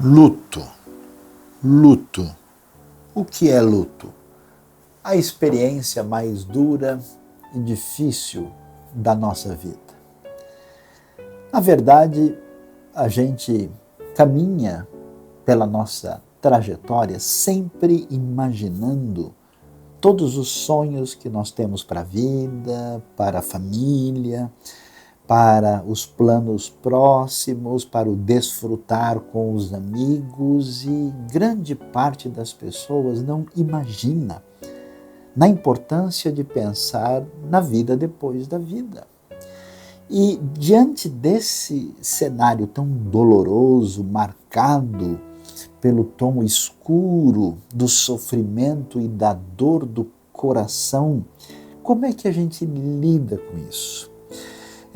Luto. Luto. O que é luto? A experiência mais dura e difícil da nossa vida. Na verdade, a gente caminha pela nossa trajetória sempre imaginando todos os sonhos que nós temos para a vida, para a família, para os planos próximos, para o desfrutar com os amigos, e grande parte das pessoas não imagina na importância de pensar na vida depois da vida. E diante desse cenário tão doloroso, marcado pelo tom escuro do sofrimento e da dor do coração, como é que a gente lida com isso?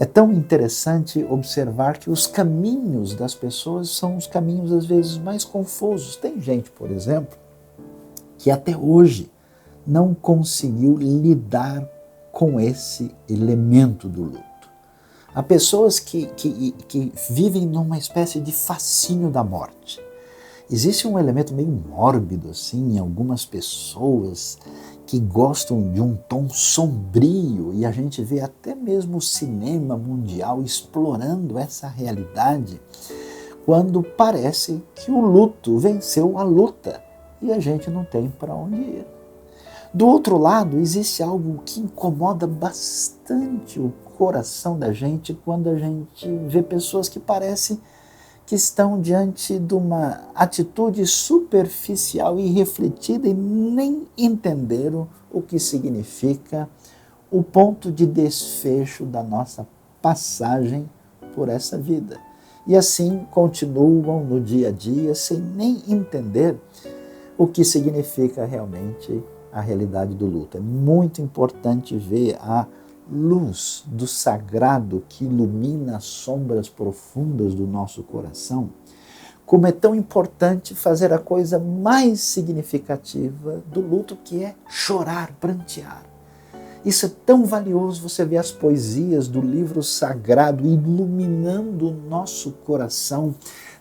É tão interessante observar que os caminhos das pessoas são os caminhos às vezes mais confusos. Tem gente, por exemplo, que até hoje não conseguiu lidar com esse elemento do luto. Há pessoas que vivem numa espécie de fascínio da morte. Existe um elemento meio mórbido assim, em algumas pessoas que gostam de um tom sombrio, e a gente vê até mesmo o cinema mundial explorando essa realidade, quando parece que o luto venceu a luta e a gente não tem para onde ir. Do outro lado, existe algo que incomoda bastante o coração da gente quando a gente vê pessoas que parecem que estão diante de uma atitude superficial e irrefletida e nem entenderam o que significa o ponto de desfecho da nossa passagem por essa vida. E assim continuam no dia a dia sem nem entender o que significa realmente a realidade do luto. É muito importante ver a luz do sagrado que ilumina as sombras profundas do nosso coração, como é tão importante fazer a coisa mais significativa do luto, que é chorar, prantear. Isso é tão valioso, você vê as poesias do livro sagrado iluminando o nosso coração,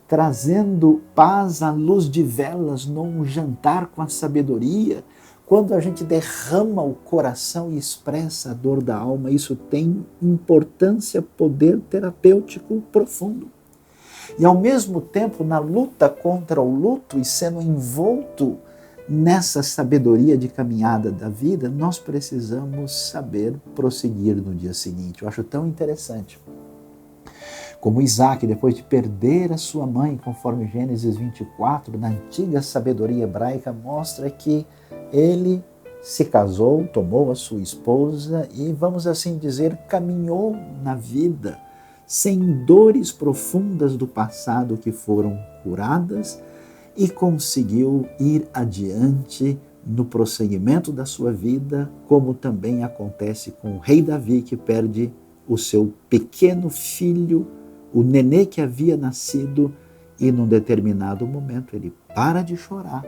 trazendo paz à luz de velas num jantar com a sabedoria. Quando a gente derrama o coração e expressa a dor da alma, isso tem importância, poder terapêutico profundo. E ao mesmo tempo, na luta contra o luto e sendo envolto nessa sabedoria de caminhada da vida, nós precisamos saber prosseguir no dia seguinte. Eu acho tão interessante como Isaac, depois de perder a sua mãe, conforme Gênesis 24, na antiga sabedoria hebraica, mostra que ele se casou, tomou a sua esposa e, vamos assim dizer, caminhou na vida sem dores profundas do passado que foram curadas e conseguiu ir adiante no prosseguimento da sua vida, como também acontece com o rei Davi, que perde o seu pequeno filho, o nenê que havia nascido, e num determinado momento ele para de chorar,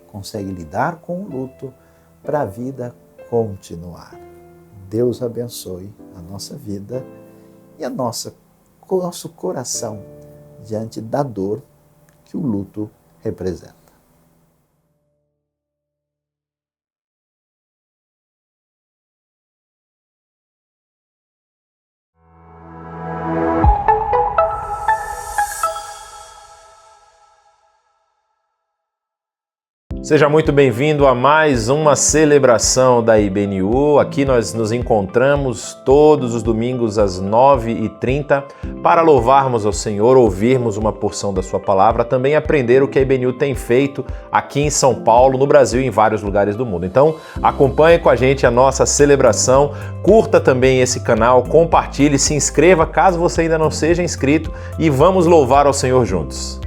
consegue lidar com o luto para a vida continuar. Deus abençoe a nossa vida e o nosso coração diante da dor que o luto representa. Seja muito bem-vindo a mais uma celebração da IBNU. Aqui nós nos encontramos todos os domingos às 9h30 para louvarmos ao Senhor, ouvirmos uma porção da sua palavra, também aprender o que a IBNU tem feito aqui em São Paulo, no Brasil e em vários lugares do mundo. Então, acompanhe com a gente a nossa celebração, curta também esse canal, compartilhe, se inscreva caso você ainda não seja inscrito e vamos louvar ao Senhor juntos.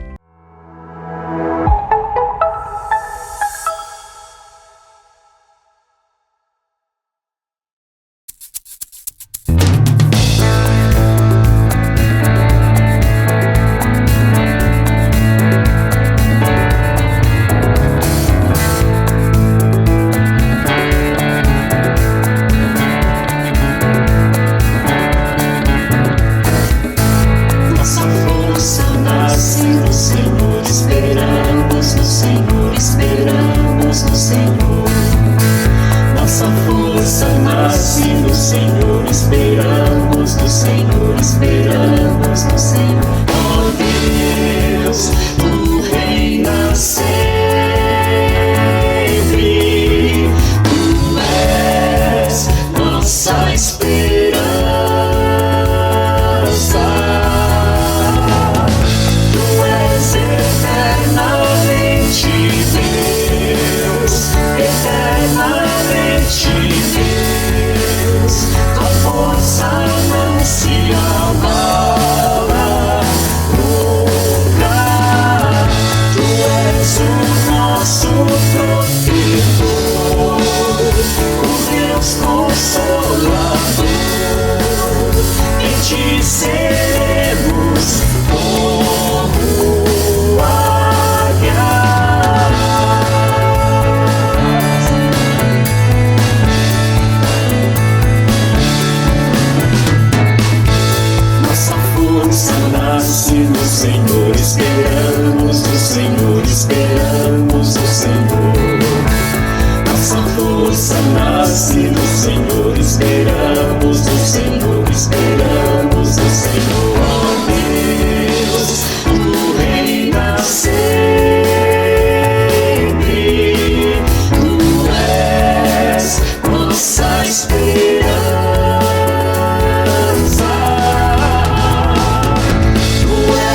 Nossa força nasce esperamos no Senhor. Ó Deus, tu reinas sempre, tu és nossa esperança. Tu és eternamente Deus, eternamente Deus. Tua força não se abala nunca. Tu és o nosso protetor, o Deus Consolador. Em ti seremos como águias. Nossa força nasce no Senhor, esperamos no Senhor, esperamos no Senhor. Nossa força nasce no Senhor, esperamos no Senhor, esperamos no Senhor. Ó Deus, tu reinas sempre, tu és nossa esperança. Tu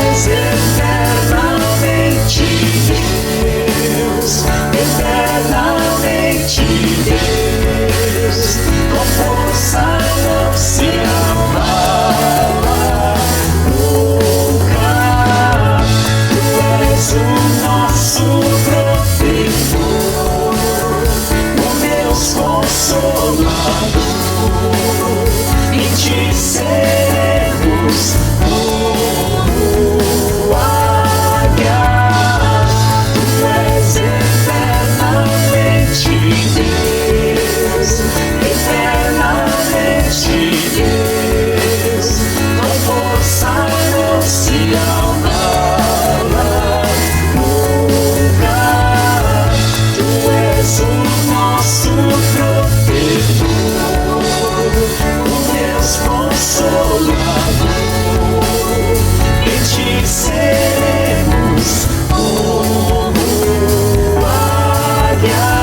és eternamente Deus, eternamente Deus. Tua força não se abala nunca. Tu és o nosso protetor, o Deus Consolador. Em ti seremos como águias. Tu és eternamente Deus, eternamente Deus. Tua força não se abala nunca. Tu és o nosso protetor, o Deus Consolador. Em ti seremos como águias.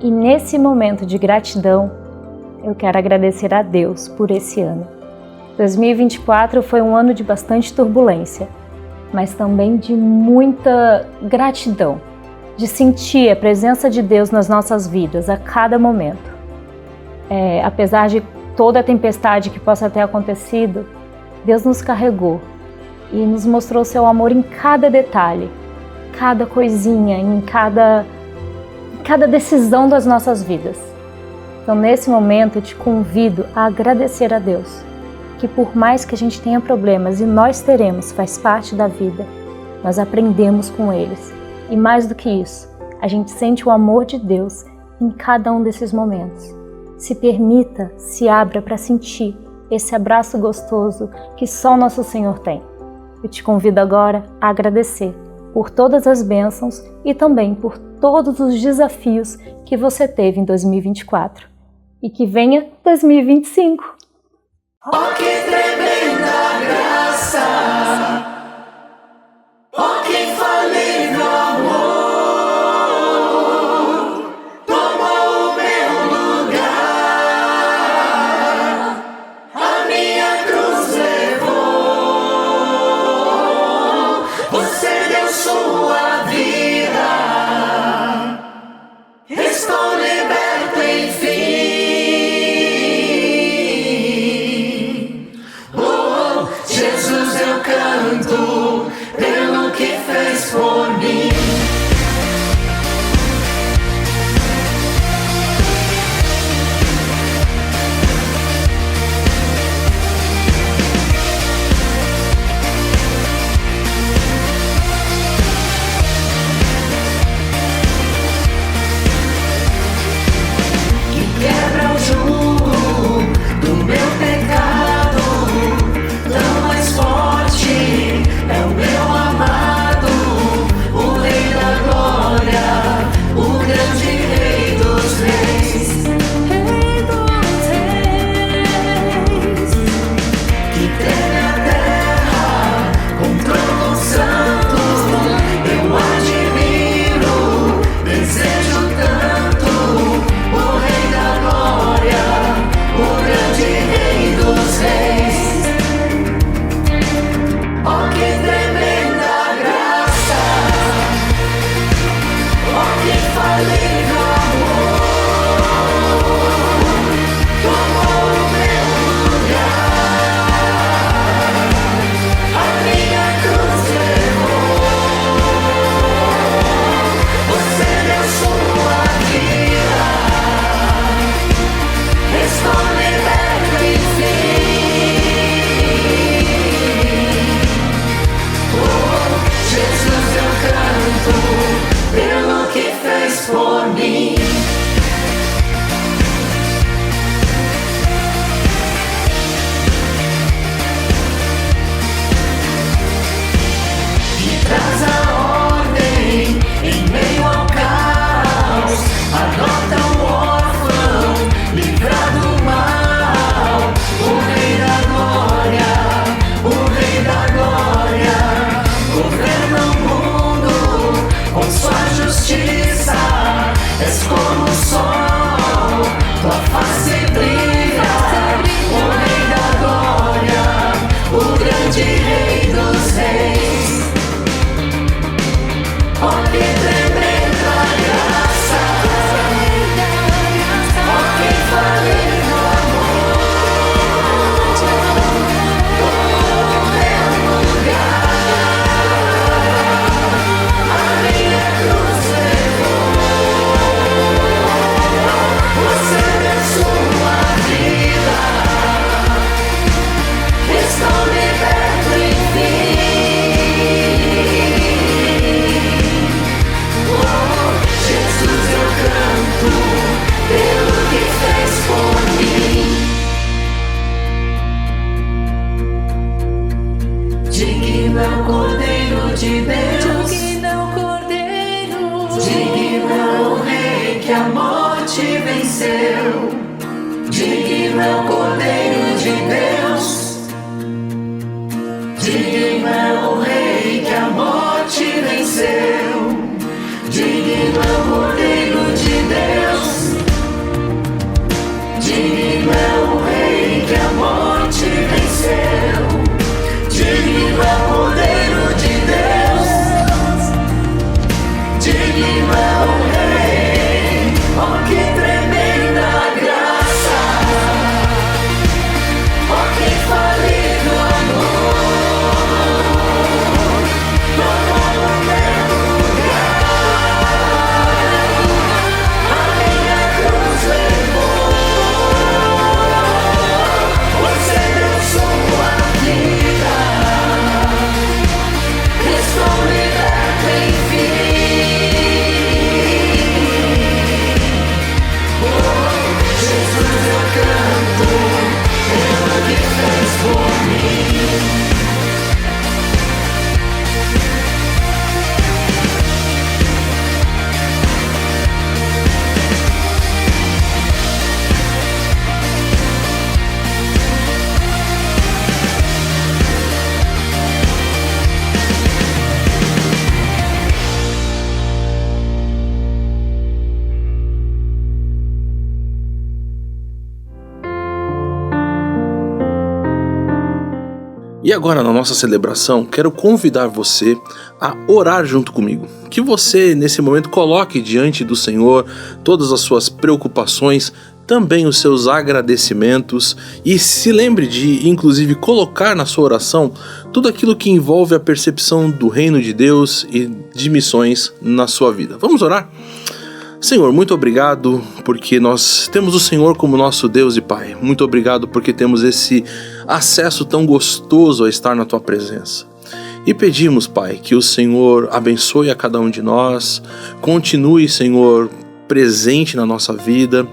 E nesse momento de gratidão, eu quero agradecer a Deus por esse ano. 2024 foi um ano de bastante turbulência, mas também de muita gratidão, de sentir a presença de Deus nas nossas vidas a cada momento. Apesar de toda a tempestade que possa ter acontecido, Deus nos carregou e nos mostrou seu amor em cada detalhe, cada coisinha, em cada decisão das nossas vidas. Então, nesse momento, eu te convido a agradecer a Deus, que por mais que a gente tenha problemas, e nós teremos, faz parte da vida, nós aprendemos com eles. E mais do que isso, a gente sente o amor de Deus em cada um desses momentos. Se permita, se abra para sentir esse abraço gostoso que só o nosso Senhor tem. Eu te convido agora a agradecer por todas as bênçãos e também por todos os desafios que você teve em 2024. E que venha 2025! Oh, que tremenda graça! Oh, que infalível amor! Tomou o meu lugar, a minha cruz levou. Você deu sua vida, estou liberto enfim. Jesus, eu canto pelo que fez por mim. És como o sol, tua face brilha, o Rei da glória, o grande Rei dos reis. Oh, que tremenda graça, oh, quem falei do amor, oh, meu lugar, a minha cruz levou, você deu sua vida, estou liberto enfim. Jesus, eu canto pelo que fez por mim. Digno é o Cordeiro de Deus, digno é o Rei que a morte venceu, digno é o Cordeiro de Deus, digno é o Rei que a morte venceu. Digno é o Cordeiro de Deus, digno é o Rei que a morte venceu, digno é o Cordeiro de Deus, digno é o Rei, oh que tremenda graça, oh que falido amor, tomou o meu lugar. E agora, na nossa celebração, quero convidar você a orar junto comigo. Que você, nesse momento, coloque diante do Senhor todas as suas preocupações, também os seus agradecimentos, e se lembre de, inclusive, colocar na sua oração tudo aquilo que envolve a percepção do reino de Deus e de missões na sua vida. Vamos orar? Senhor, muito obrigado porque nós temos o Senhor como nosso Deus e Pai. Muito obrigado porque temos esse acesso tão gostoso a estar na Tua presença. E pedimos, Pai, que o Senhor abençoe a cada um de nós, continue, Senhor, presente na nossa vida.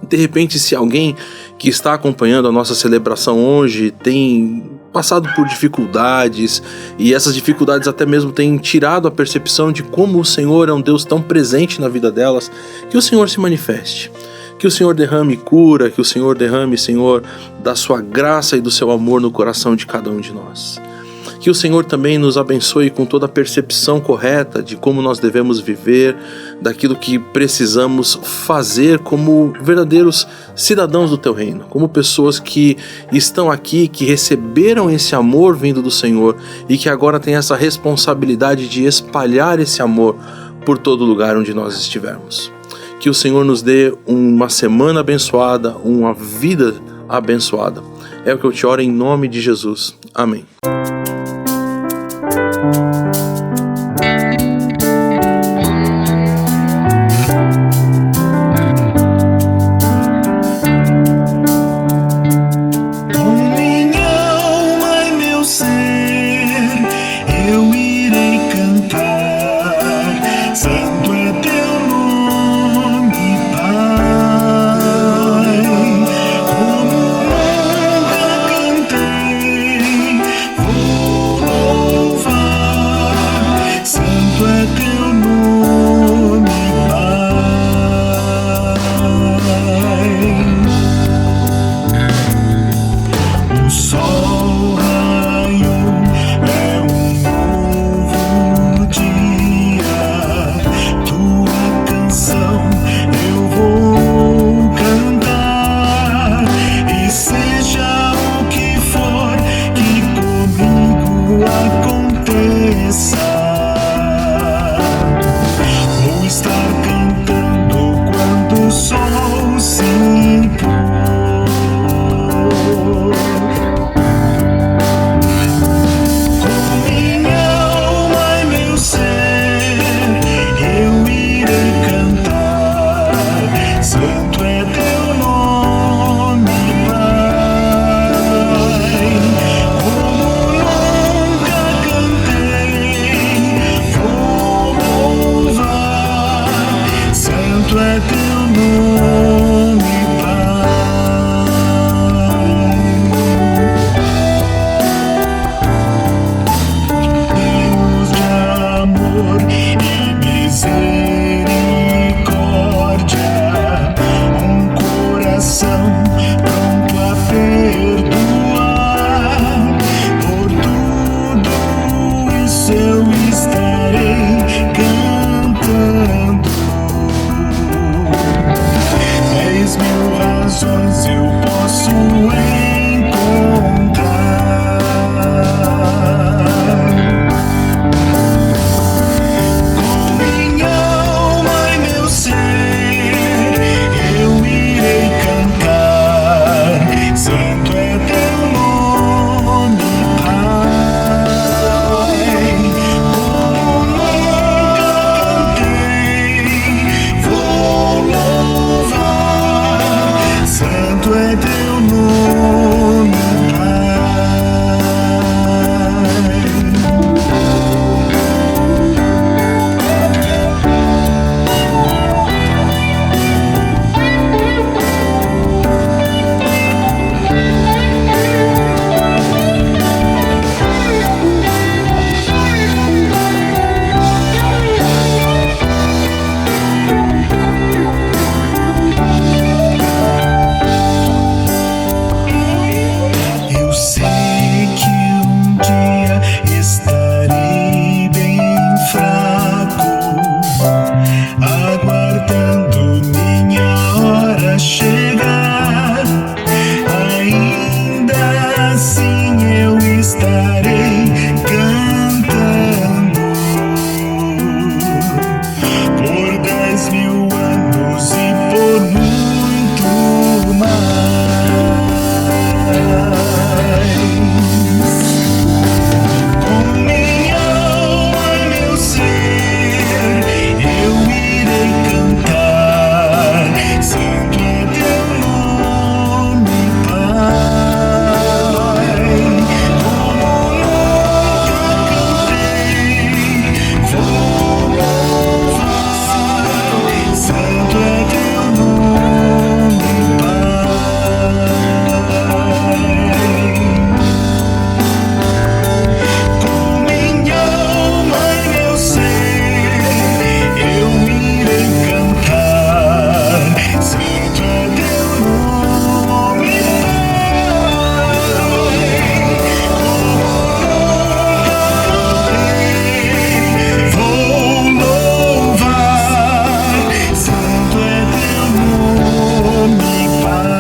De repente, se alguém que está acompanhando a nossa celebração hoje tem passado por dificuldades, e essas dificuldades até mesmo têm tirado a percepção de como o Senhor é um Deus tão presente na vida delas, que o Senhor se manifeste, que o Senhor derrame cura, que o Senhor derrame, Senhor, da sua graça e do seu amor no coração de cada um de nós. Que o Senhor também nos abençoe com toda a percepção correta de como nós devemos viver, daquilo que precisamos fazer como verdadeiros cidadãos do Teu reino, como pessoas que estão aqui, que receberam esse amor vindo do Senhor e que agora têm essa responsabilidade de espalhar esse amor por todo lugar onde nós estivermos. Que o Senhor nos dê uma semana abençoada, uma vida abençoada. É o que eu te oro em nome de Jesus. Amém. Como nunca cantei, cantando por 10.000 anos e por muito mais. Com minha alma e meu ser eu irei cantar, santo é teu nome, Pai. Como nunca cantei, vou louvar, santo é teu nome, Pai. Com minha alma e meu ser eu irei cantar, santo é teu nome, Pai. Vou louvar, santo é teu nome, Pai.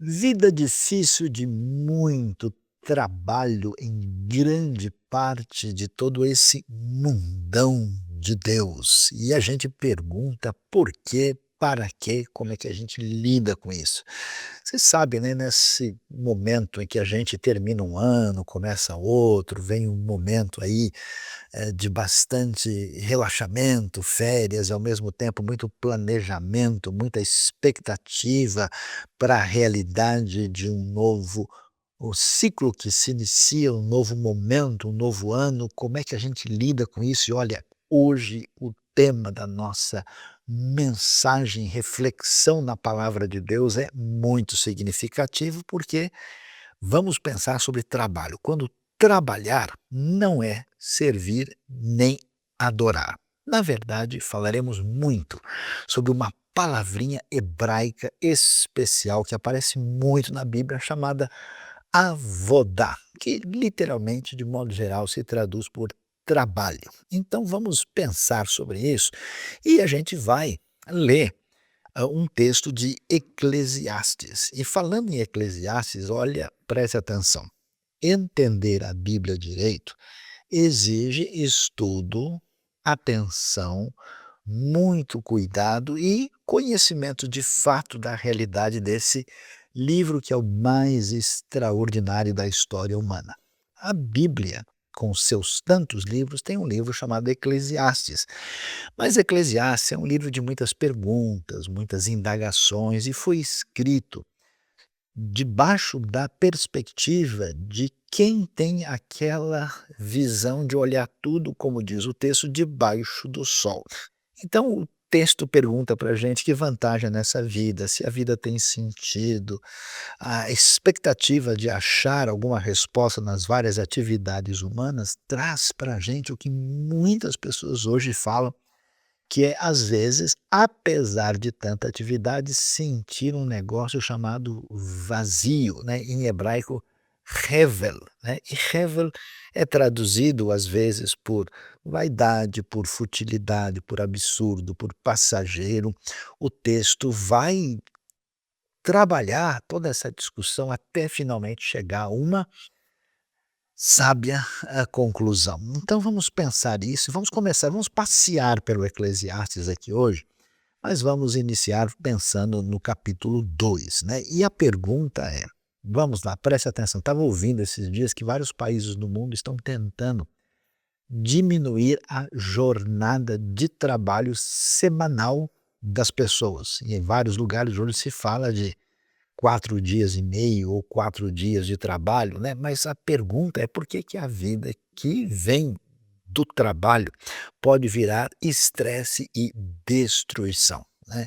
Vida difícil de muito trabalho em grande parte de todo esse mundão de Deus. E a gente pergunta por quê, para quê, como é que a gente lida com isso. Você sabe, né, nesse momento em que a gente termina um ano, começa outro, vem um momento aí de bastante relaxamento, férias, ao mesmo tempo muito planejamento, muita expectativa para a realidade de um novo o ciclo que se inicia, um novo momento, um novo ano, como é que a gente lida com isso? E olha, hoje o tema da nossa mensagem, reflexão na palavra de Deus é muito significativo, porque vamos pensar sobre trabalho. Quando trabalhar não é servir nem adorar. Na verdade, falaremos muito sobre uma palavrinha hebraica especial que aparece muito na Bíblia, chamada avodá, que literalmente, de modo geral, se traduz por trabalho. Então vamos pensar sobre isso e a gente vai ler um texto de Eclesiastes. E falando em Eclesiastes, olha, preste atenção. Entender a Bíblia direito exige estudo, atenção, muito cuidado e conhecimento de fato da realidade desse livro que é o mais extraordinário da história humana. A Bíblia, com seus tantos livros, tem um livro chamado Eclesiastes. Mas Eclesiastes é um livro de muitas perguntas, muitas indagações e foi escrito debaixo da perspectiva de quem tem aquela visão de olhar tudo, como diz o texto, debaixo do sol. Então o texto pergunta para a gente que vantagem é nessa vida, se a vida tem sentido, a expectativa de achar alguma resposta nas várias atividades humanas traz para a gente o que muitas pessoas hoje falam, que é, às vezes, apesar de tanta atividade, sentir um negócio chamado vazio, né? Em hebraico, hevel. Né? E hevel é traduzido, às vezes, por vaidade, por futilidade, por absurdo, por passageiro. O texto vai trabalhar toda essa discussão até finalmente chegar a uma sábia conclusão. Então vamos pensar isso, vamos começar, vamos passear pelo Eclesiastes aqui hoje, mas vamos iniciar pensando no capítulo 2, né? E a pergunta é, vamos lá, preste atenção, estava ouvindo esses dias que vários países do mundo estão tentando diminuir a jornada de trabalho semanal das pessoas. E em vários lugares hoje se fala de 4 dias e meio ou 4 dias de trabalho, né? Mas a pergunta é por que que a vida que vem do trabalho pode virar estresse e destruição, né?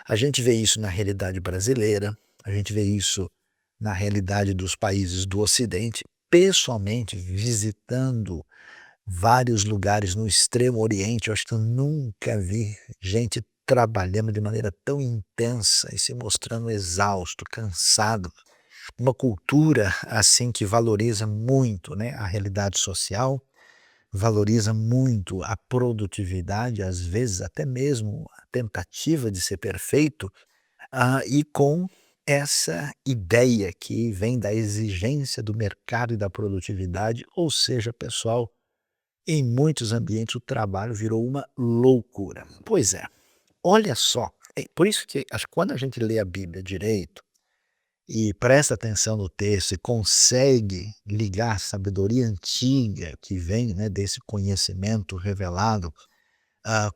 A gente vê isso na realidade brasileira, a gente vê isso na realidade dos países do Ocidente, pessoalmente visitando vários lugares no Extremo Oriente, eu acho que eu nunca vi gente trabalhando de maneira tão intensa e se mostrando exausto, cansado. uma cultura assim que valoriza muito, né, a realidade social, valoriza muito a produtividade, às vezes até mesmo a tentativa de ser perfeito, e com essa ideia que vem da exigência do mercado e da produtividade, ou seja, pessoal, em muitos ambientes o trabalho virou uma loucura. Pois é, olha só, é por isso que acho que quando a gente lê a Bíblia direito e presta atenção no texto e consegue ligar a sabedoria antiga que vem, né, desse conhecimento revelado,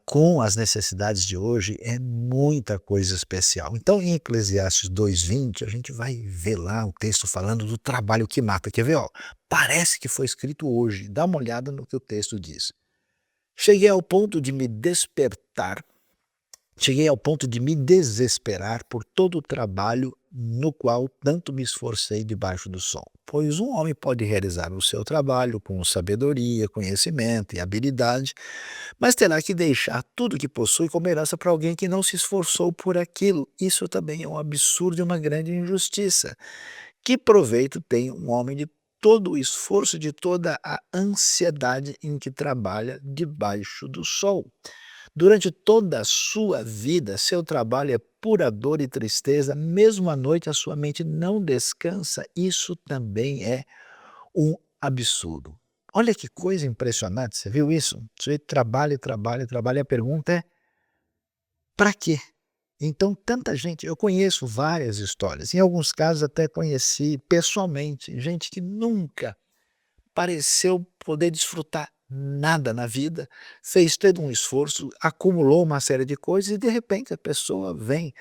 com as necessidades de hoje, é muita coisa especial. Então, em Eclesiastes 2:20, a gente vai ver lá o texto falando do trabalho que mata. Quer ver? Ó, parece que foi escrito hoje. Dá uma olhada no que o texto diz. Cheguei ao ponto de me despertar Cheguei ao ponto de me desesperar por todo o trabalho no qual tanto me esforcei debaixo do sol. Pois um homem pode realizar o seu trabalho com sabedoria, conhecimento e habilidade, mas terá que deixar tudo que possui como herança para alguém que não se esforçou por aquilo. Isso também é um absurdo e uma grande injustiça. Que proveito tem um homem de todo o esforço, de toda a ansiedade em que trabalha debaixo do sol? Durante toda a sua vida, seu trabalho é pura dor e tristeza, mesmo à noite a sua mente não descansa. Isso também é um absurdo. Olha que coisa impressionante, você viu isso? O sujeito trabalha, trabalha, trabalha, e a pergunta é: para quê? Então, tanta gente, eu conheço várias histórias, em alguns casos até conheci pessoalmente, gente que nunca pareceu poder desfrutar nada na vida, fez todo um esforço, acumulou uma série de coisas e de repente a pessoa vem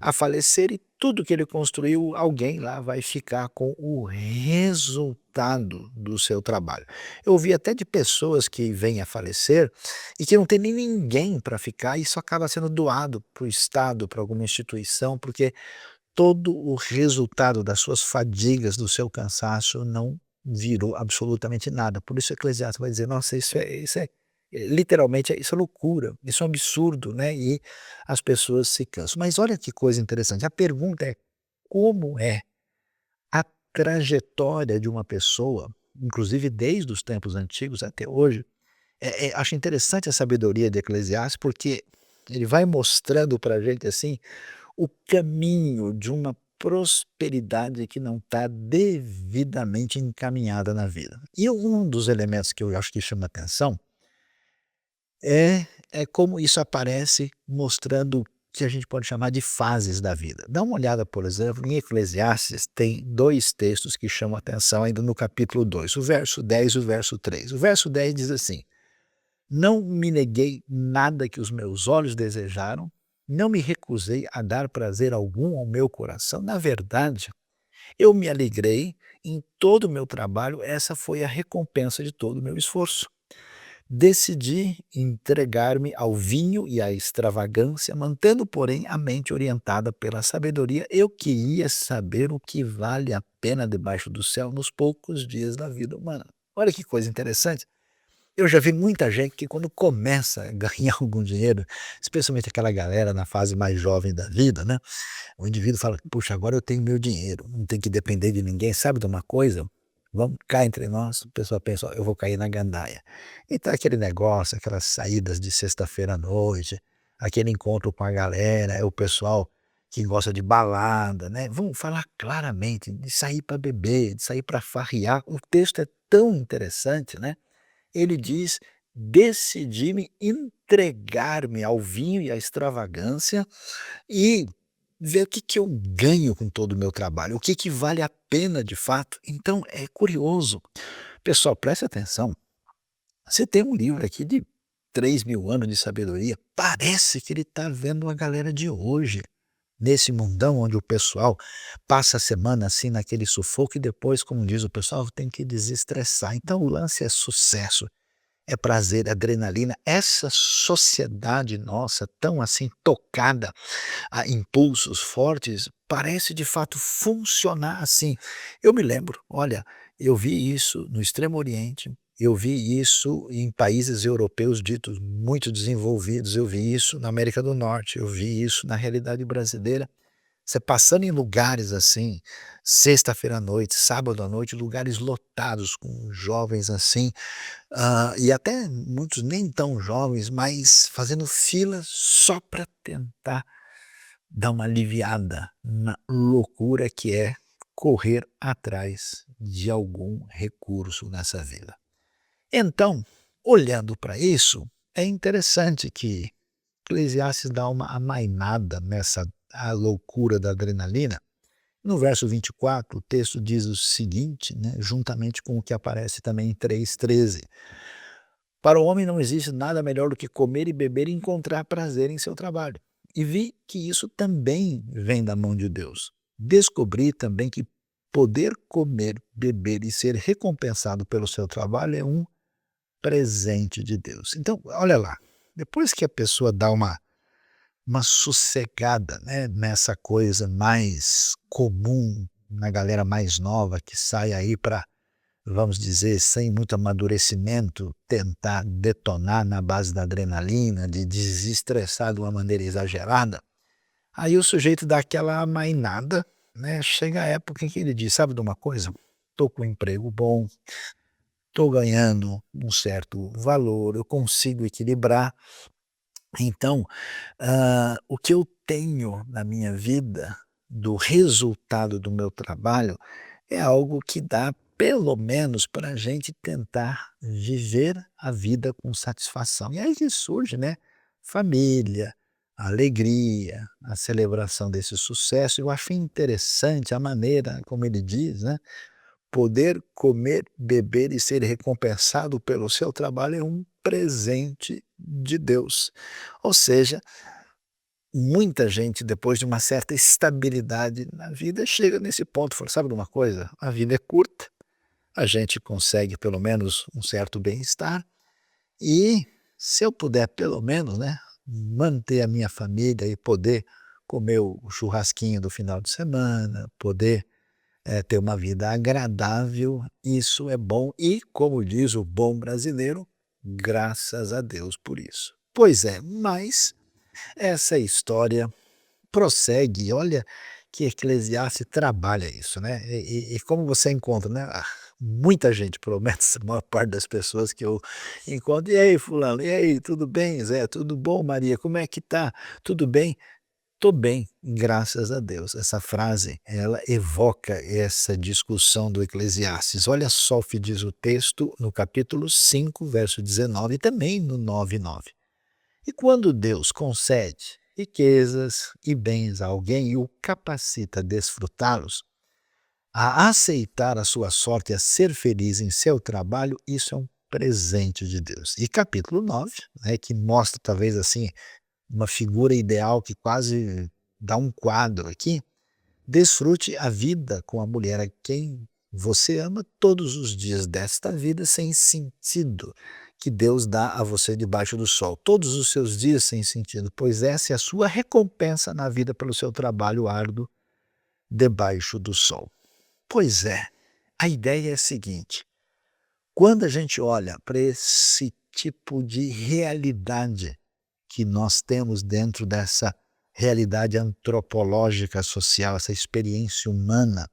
a falecer e tudo que ele construiu, alguém lá vai ficar com o resultado do seu trabalho. Eu ouvi até de pessoas que vêm a falecer e que não tem nem ninguém para ficar, e isso acaba sendo doado para o Estado, para alguma instituição, porque todo o resultado das suas fadigas, do seu cansaço, não virou absolutamente nada. Por isso Eclesiastes vai dizer: "Nossa, isso é literalmente, isso é loucura, isso é um absurdo", né, e as pessoas se cansam. Mas olha que coisa interessante, a pergunta é: como é a trajetória de uma pessoa, inclusive desde os tempos antigos até hoje? Acho interessante a sabedoria de Eclesiastes, porque ele vai mostrando para a gente, assim, o caminho de uma prosperidade que não está devidamente encaminhada na vida. E um dos elementos que eu acho que chama atenção é como isso aparece mostrando o que a gente pode chamar de fases da vida. Dá uma olhada, por exemplo, em Eclesiastes tem 2 textos que chamam atenção ainda no capítulo 2, o verso 10 e o verso 3. O verso 10 diz assim: "Não me neguei nada que os meus olhos desejaram, não me recusei a dar prazer algum ao meu coração. Na verdade, eu me alegrei em todo o meu trabalho, essa foi a recompensa de todo o meu esforço. Decidi entregar-me ao vinho e à extravagância, mantendo, porém, a mente orientada pela sabedoria. Eu queria saber o que vale a pena debaixo do céu nos poucos dias da vida humana." Olha que coisa interessante. Eu já vi muita gente que quando começa a ganhar algum dinheiro, especialmente aquela galera na fase mais jovem da vida, né, o indivíduo fala: "Puxa, agora eu tenho meu dinheiro, não tenho que depender de ninguém, sabe de uma coisa? Vamos cá entre nós", a pessoa pensa: "Ó, eu vou cair na gandaia". Então aquele negócio, aquelas saídas de sexta-feira à noite, aquele encontro com a galera, é o pessoal que gosta de balada, né, vamos falar claramente, de sair para beber, de sair para farrear. O texto é tão interessante, né, ele diz: "Decidi-me entregar-me ao vinho e à extravagância e ver o que que eu ganho com todo o meu trabalho, o que que vale a pena de fato". Então é curioso. Pessoal, preste atenção, você tem um livro aqui de 3.000 anos de sabedoria, parece que ele está vendo a galera de hoje, nesse mundão onde o pessoal passa a semana, assim, naquele sufoco e depois, como diz o pessoal, tem que desestressar. Então o lance é sucesso, é prazer, é adrenalina. Essa sociedade nossa, tão assim tocada a impulsos fortes, parece de fato funcionar assim. Eu me lembro, olha, eu vi isso no Extremo Oriente, eu vi isso em países europeus ditos muito desenvolvidos, eu vi isso na América do Norte, eu vi isso na realidade brasileira. Você passando em lugares assim, sexta-feira à noite, sábado à noite, lugares lotados com jovens assim, e até muitos nem tão jovens, mas fazendo fila só para tentar dar uma aliviada na loucura que é correr atrás de algum recurso nessa vida. Então, olhando para isso, é interessante que Eclesiastes dá uma amainada nessa a loucura da adrenalina. No verso 24, o texto diz o seguinte, né, juntamente com o que aparece também em 3,13. Para o homem não existe nada melhor do que comer e beber e encontrar prazer em seu trabalho. E vi que isso também vem da mão de Deus. Descobri também que poder comer, beber e ser recompensado pelo seu trabalho é um presente de Deus. Então, olha lá, depois que a pessoa dá uma sossegada, né, nessa coisa mais comum na galera mais nova que sai aí para, vamos dizer, sem muito amadurecimento, tentar detonar na base da adrenalina, de desestressar de uma maneira exagerada, aí o sujeito dá aquela amainada, né, chega a época em que ele diz, sabe de uma coisa? Estou com um emprego bom, estou ganhando um certo valor, eu consigo equilibrar. Então, o que eu tenho na minha vida, do resultado do meu trabalho, é algo que dá pelo menos para a gente tentar viver a vida com satisfação. E aí que surge, né, família, a alegria, a celebração desse sucesso. Eu acho interessante a maneira como ele diz, né, poder comer, beber e ser recompensado pelo seu trabalho é um presente de Deus. Ou seja, muita gente, depois de uma certa estabilidade na vida, chega nesse ponto, fala, sabe de uma coisa? A vida é curta, a gente consegue pelo menos um certo bem-estar, e se eu puder pelo menos, né, manter a minha família e poder comer o churrasquinho do final de semana, poder ter uma vida agradável, isso é bom e, como diz o bom brasileiro, graças a Deus por isso. Pois é, mas essa história prossegue, olha que Eclesiastes trabalha isso, né? E como você encontra, né? Muita gente, pelo menos a maior parte das pessoas que eu encontro, e aí fulano, e aí, tudo bem, Zé? Tudo bom, Maria? Como é que tá? Tudo bem? Tô bem, graças a Deus. Essa frase, ela evoca essa discussão do Eclesiastes. Olha só o que diz o texto no capítulo 5, verso 19 e também no 9:9. E quando Deus concede riquezas e bens a alguém e o capacita a desfrutá-los, a aceitar a sua sorte e a ser feliz em seu trabalho, isso é um presente de Deus. E capítulo 9, né, que mostra talvez assim uma figura ideal que quase dá um quadro aqui, desfrute a vida com a mulher a quem você ama todos os dias desta vida sem sentido que Deus dá a você debaixo do sol. Todos os seus dias sem sentido, pois essa é a sua recompensa na vida pelo seu trabalho árduo debaixo do sol. Pois é, a ideia é a seguinte, quando a gente olha para esse tipo de realidade que nós temos dentro dessa realidade antropológica social, essa experiência humana,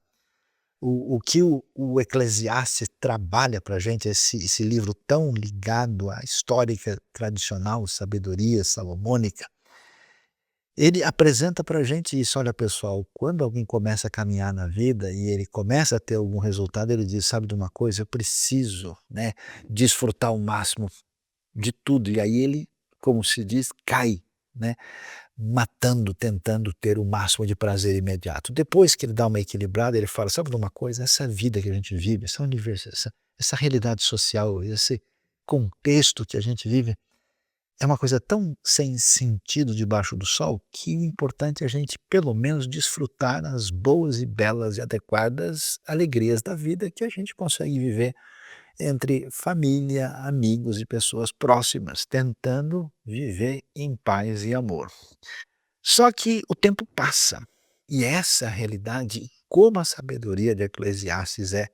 o que o Eclesiastes trabalha para a gente, esse livro tão ligado à histórica tradicional, sabedoria salomônica, ele apresenta para a gente isso. Olha pessoal, quando alguém começa a caminhar na vida e ele começa a ter algum resultado, ele diz, sabe de uma coisa, eu preciso, né, desfrutar o máximo de tudo, e aí ele, como se diz, cai, né, matando, tentando ter o máximo de prazer imediato. Depois que ele dá uma equilibrada, ele fala, sabe de uma coisa, essa vida que a gente vive, essa universo, essa realidade social, esse contexto que a gente vive, é uma coisa tão sem sentido debaixo do sol, que o importante é a gente pelo menos desfrutar as boas e belas e adequadas alegrias da vida que a gente consegue viver entre família, amigos e pessoas próximas, tentando viver em paz e amor. Só que o tempo passa, e essa realidade, como a sabedoria de Eclesiastes é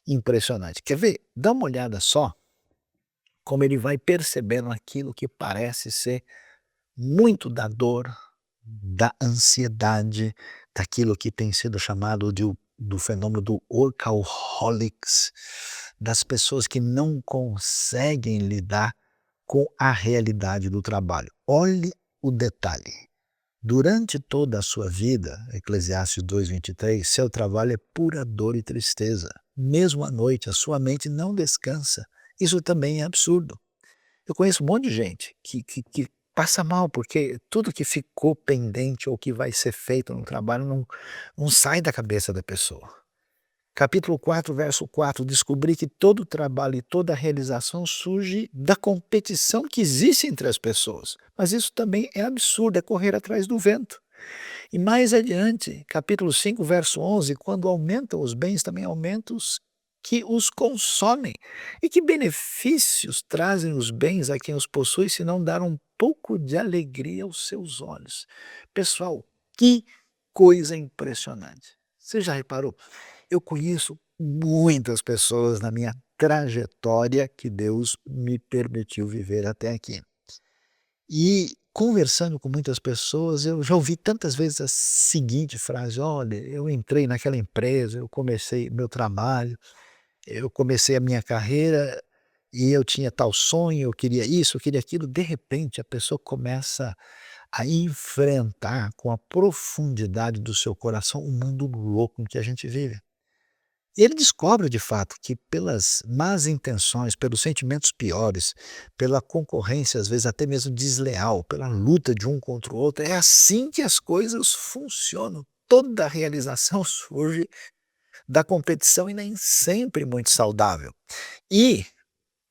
impressionante. Quer ver? Dá uma olhada só como ele vai percebendo aquilo que parece ser muito dador, da ansiedade, daquilo que tem sido chamado do fenômeno do workaholics, das pessoas que não conseguem lidar com a realidade do trabalho. Olhe o detalhe. Durante toda a sua vida, Eclesiastes 2:23, seu trabalho é pura dor e tristeza. Mesmo à noite, a sua mente não descansa. Isso também é absurdo. Eu conheço um monte de gente que passa mal, porque tudo que ficou pendente ou que vai ser feito no trabalho não sai da cabeça da pessoa. Capítulo 4, verso 4, descobri que todo trabalho e toda realização surge da competição que existe entre as pessoas. Mas isso também é absurdo, é correr atrás do vento. E mais adiante, capítulo 5, verso 11, quando aumentam os bens, também aumentam os que os consomem. E que benefícios trazem os bens a quem os possui, se não dar um pouco de alegria aos seus olhos? Pessoal, que coisa impressionante. Você já reparou? Eu conheço muitas pessoas na minha trajetória que Deus me permitiu viver até aqui. E conversando com muitas pessoas, eu já ouvi tantas vezes a seguinte frase: olha, eu entrei naquela empresa, eu comecei meu trabalho, eu comecei a minha carreira e eu tinha tal sonho, eu queria isso, eu queria aquilo. De repente, a pessoa começa a enfrentar com a profundidade do seu coração o mundo louco em que a gente vive. E ele descobre, de fato, que pelas más intenções, pelos sentimentos piores, pela concorrência, às vezes até mesmo desleal, pela luta de um contra o outro, é assim que as coisas funcionam. Toda realização surge da competição e nem sempre muito saudável. E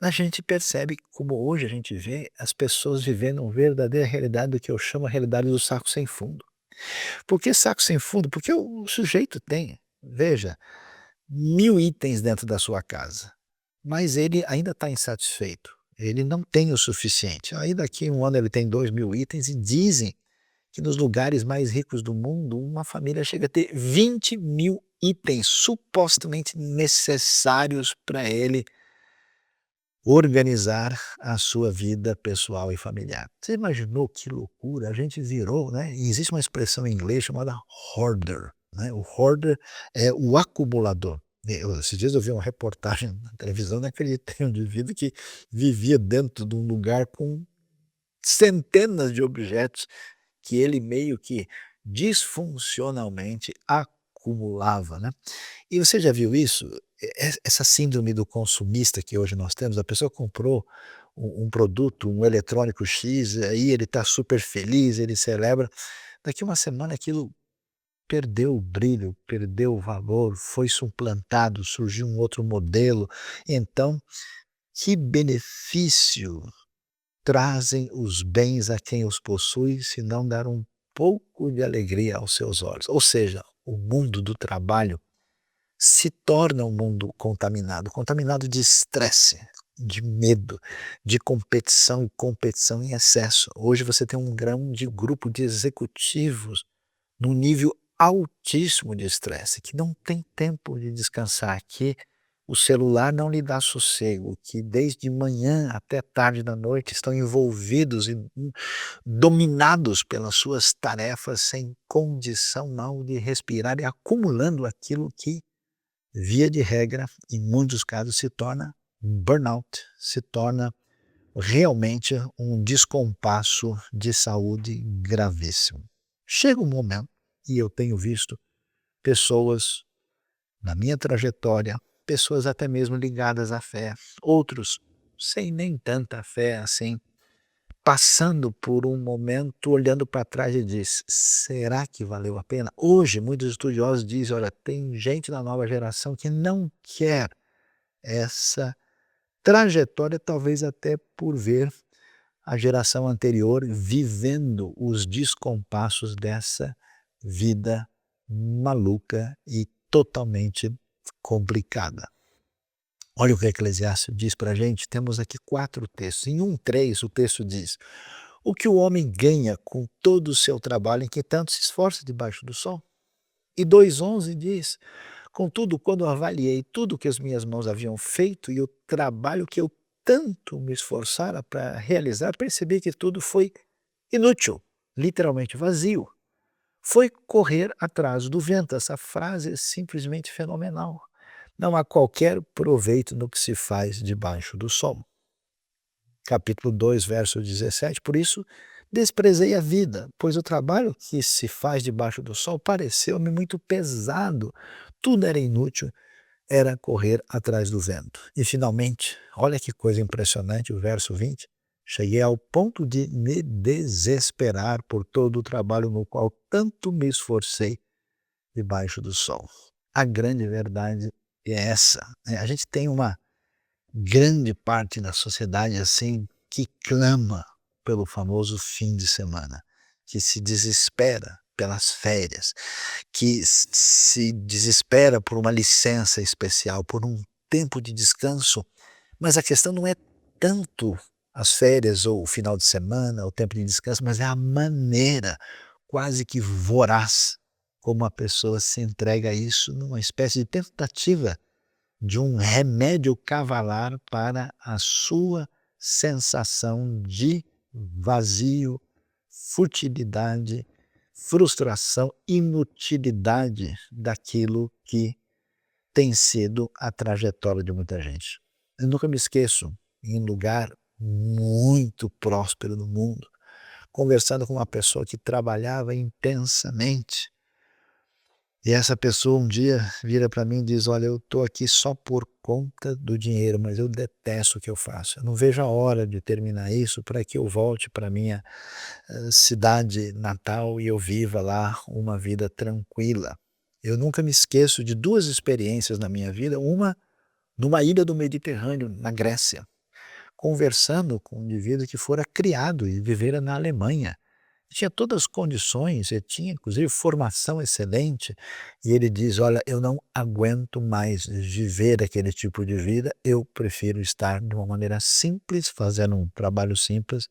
a gente percebe, como hoje a gente vê, as pessoas vivendo uma verdadeira realidade do que eu chamo a realidade do saco sem fundo. Por que saco sem fundo? Porque o sujeito tem, veja, 1000 itens dentro da sua casa, mas ele ainda está insatisfeito, ele não tem o suficiente. Aí daqui a um ano ele tem 2000 itens e dizem que nos lugares mais ricos do mundo uma família chega a ter 20.000 itens supostamente necessários para ele organizar a sua vida pessoal e familiar. Você imaginou que loucura? A gente virou, né? E existe uma expressão em inglês chamada hoarder, né? O hoarder é o acumulador. Esses dias eu vi uma reportagem na televisão, não acreditei, um indivíduo que vivia dentro de um lugar com centenas de objetos que ele meio que disfuncionalmente acumulava, né? E você já viu isso? Essa síndrome do consumista que hoje nós temos, a pessoa comprou um produto, um eletrônico X, aí ele está super feliz, ele celebra. Daqui uma semana aquilo perdeu o brilho, perdeu o valor, foi suplantado, surgiu um outro modelo. Então, que benefício trazem os bens a quem os possui, se não dar um pouco de alegria aos seus olhos? Ou seja, o mundo do trabalho se torna um mundo contaminado de estresse, de medo, de competição e competição em excesso. Hoje você tem um grande grupo de executivos num nível altíssimo de estresse, que não tem tempo de descansar, que o celular não lhe dá sossego, que desde manhã até tarde da noite estão envolvidos e dominados pelas suas tarefas sem condição mal de respirar e acumulando aquilo que, via de regra, em muitos casos se torna burnout, se torna realmente um descompasso de saúde gravíssimo. Chega um momento, e eu tenho visto pessoas na minha trajetória, pessoas até mesmo ligadas à fé, outros sem nem tanta fé assim, passando por um momento, olhando para trás e diz: será que valeu a pena? Hoje, muitos estudiosos dizem: olha, tem gente na nova geração que não quer essa trajetória, talvez até por ver a geração anterior vivendo os descompassos dessa vida maluca e totalmente complicada. Olha o que Eclesiastes diz para a gente, temos aqui 4 textos. Em 1:3 o texto diz: o que o homem ganha com todo o seu trabalho em que tanto se esforça debaixo do sol? E 2:11 diz: contudo, quando avaliei tudo o que as minhas mãos haviam feito e o trabalho que eu tanto me esforçara para realizar, percebi que tudo foi inútil, literalmente vazio, foi correr atrás do vento. Essa frase é simplesmente fenomenal. Não há qualquer proveito no que se faz debaixo do sol. Capítulo 2, verso 17. Por isso, desprezei a vida, pois o trabalho que se faz debaixo do sol pareceu-me muito pesado. Tudo era inútil, era correr atrás do vento. E finalmente, olha que coisa impressionante, o verso 20. Cheguei ao ponto de me desesperar por todo o trabalho no qual tanto me esforcei debaixo do sol. A grande verdade é essa, né? A gente tem uma grande parte da sociedade assim que clama pelo famoso fim de semana, que se desespera pelas férias, que se desespera por uma licença especial, por um tempo de descanso. Mas a questão não é tanto as férias ou o final de semana, o tempo de descanso, mas é a maneira quase que voraz como a pessoa se entrega a isso numa espécie de tentativa de um remédio cavalar para a sua sensação de vazio, futilidade, frustração, inutilidade daquilo que tem sido a trajetória de muita gente. Eu nunca me esqueço, em um lugar muito próspero do mundo, conversando com uma pessoa que trabalhava intensamente. E essa pessoa um dia vira para mim e diz: olha, eu estou aqui só por conta do dinheiro, mas eu detesto o que eu faço. Eu não vejo a hora de terminar isso para que eu volte para minha cidade natal e eu viva lá uma vida tranquila. Eu nunca me esqueço de duas experiências na minha vida, uma numa ilha do Mediterrâneo, na Grécia, conversando com um indivíduo que fora criado e vivera na Alemanha. Tinha todas as condições, ele tinha inclusive formação excelente, e ele diz: olha, eu não aguento mais viver aquele tipo de vida, eu prefiro estar de uma maneira simples, fazendo um trabalho simples,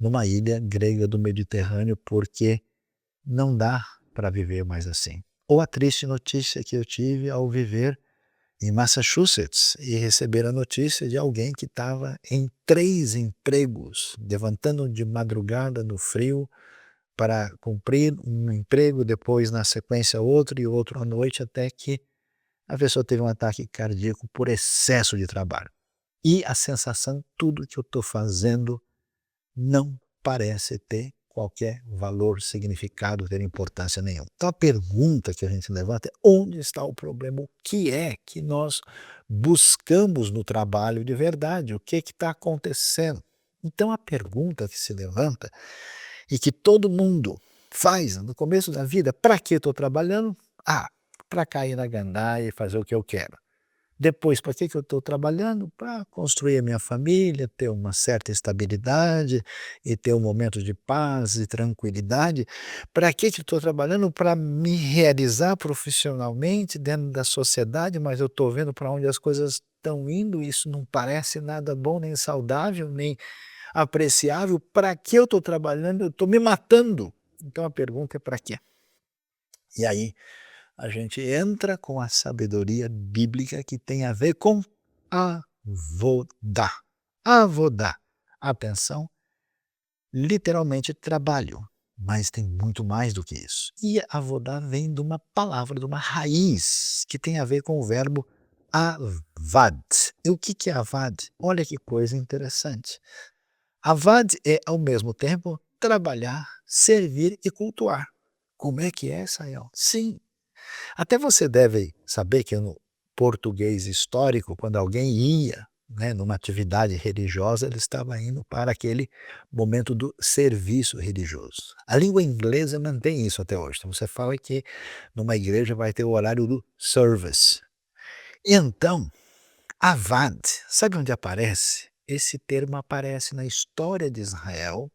numa ilha grega do Mediterrâneo, porque não dá para viver mais assim. Ou a triste notícia que eu tive ao viver em Massachusetts e receber a notícia de alguém que estava em 3 empregos, levantando de madrugada no frio para cumprir um emprego, depois na sequência outro e outro à noite, até que a pessoa teve um ataque cardíaco por excesso de trabalho. E a sensação, tudo que eu estou fazendo não parece ter qualquer valor, significado, ter importância nenhuma. Então a pergunta que a gente levanta é: onde está o problema? O que é que nós buscamos no trabalho de verdade? O que está acontecendo? Então a pergunta que se levanta e que todo mundo faz no começo da vida: para que estou trabalhando? Para cair na gandaia e fazer o que eu quero. Depois, para que eu estou trabalhando? Para construir a minha família, ter uma certa estabilidade e ter um momento de paz e tranquilidade. Para que eu estou trabalhando? Para me realizar profissionalmente dentro da sociedade, mas eu estou vendo para onde as coisas estão indo, isso não parece nada bom, nem saudável, nem apreciável. Para que eu estou trabalhando? Eu estou me matando. Então a pergunta é: para quê? E aí a gente entra com a sabedoria bíblica que tem a ver com avodá. Avodá. Atenção, literalmente trabalho, mas tem muito mais do que isso. E avodá vem de uma palavra, de uma raiz, que tem a ver com o verbo avad. E o que é avad? Olha que coisa interessante. Avad é, ao mesmo tempo, trabalhar, servir e cultuar. Como é que é, Sayão? Sim. Até você deve saber que no português histórico, quando alguém ia, né, numa atividade religiosa, ele estava indo para aquele momento do serviço religioso. A língua inglesa mantém isso até hoje. Então você fala que numa igreja vai ter o horário do service. Então, avad, sabe onde aparece? Esse termo aparece na história de Israel,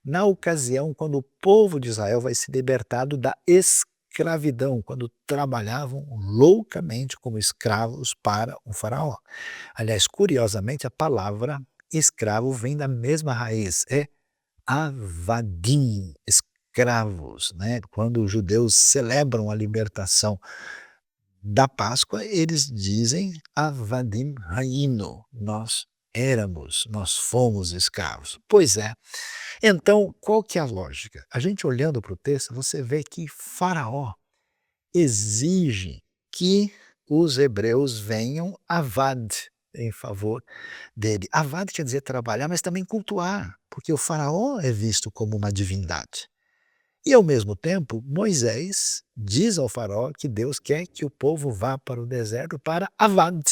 na ocasião quando o povo de Israel vai ser libertado da escravidão, quando trabalhavam loucamente como escravos para o faraó. Aliás, curiosamente, a palavra escravo vem da mesma raiz, é avadim, escravos, né? Quando os judeus celebram a libertação da Páscoa, eles dizem avadim haino, nós nós fomos escravos. Pois é. Então, qual que é a lógica? A gente olhando para o texto, você vê que Faraó exige que os hebreus venham avad em favor dele. Avad quer dizer trabalhar, mas também cultuar, porque o faraó é visto como uma divindade. E ao mesmo tempo, Moisés diz ao faraó que Deus quer que o povo vá para o deserto para avad,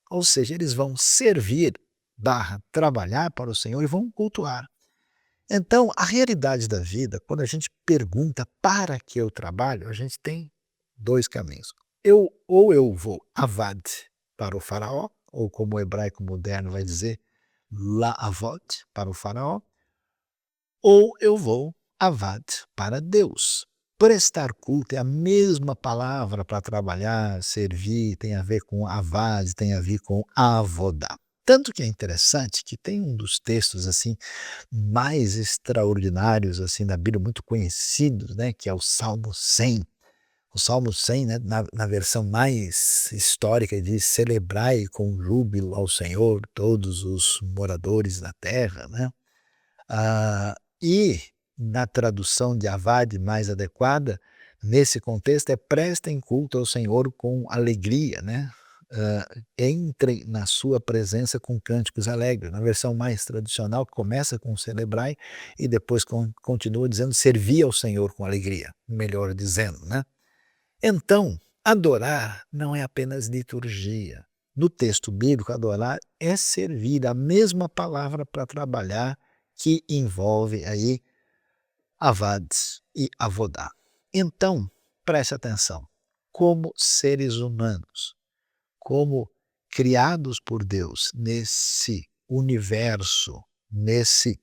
ou seja, eles vão servir, trabalhar para o Senhor e vão cultuar. Então, a realidade da vida, quando a gente pergunta para que eu trabalho, a gente tem dois caminhos. Ou eu vou avad para o faraó, ou como o hebraico moderno vai dizer, la'avod para o faraó, ou eu vou avad para Deus. Prestar culto é a mesma palavra para trabalhar, servir, tem a ver com avad, tem a ver com avodá. Tanto que é interessante que tem um dos textos assim mais extraordinários assim da Bíblia, muito conhecidos, né, que é o Salmo 100. O Salmo 100, né, na versão mais histórica, diz: celebrai com júbilo ao Senhor todos os moradores da terra. Né? E na tradução de Avad mais adequada, nesse contexto, é prestem culto ao Senhor com alegria. Né? Entrem na sua presença com cânticos alegres. Na versão mais tradicional, começa com celebrai e depois continua dizendo servi ao Senhor com alegria, melhor dizendo, né? Então, adorar não é apenas liturgia. No texto bíblico, adorar é servir, a mesma palavra para trabalhar que envolve aí avad e avodá. Então, preste atenção, como seres humanos, como criados por Deus nesse universo, nesse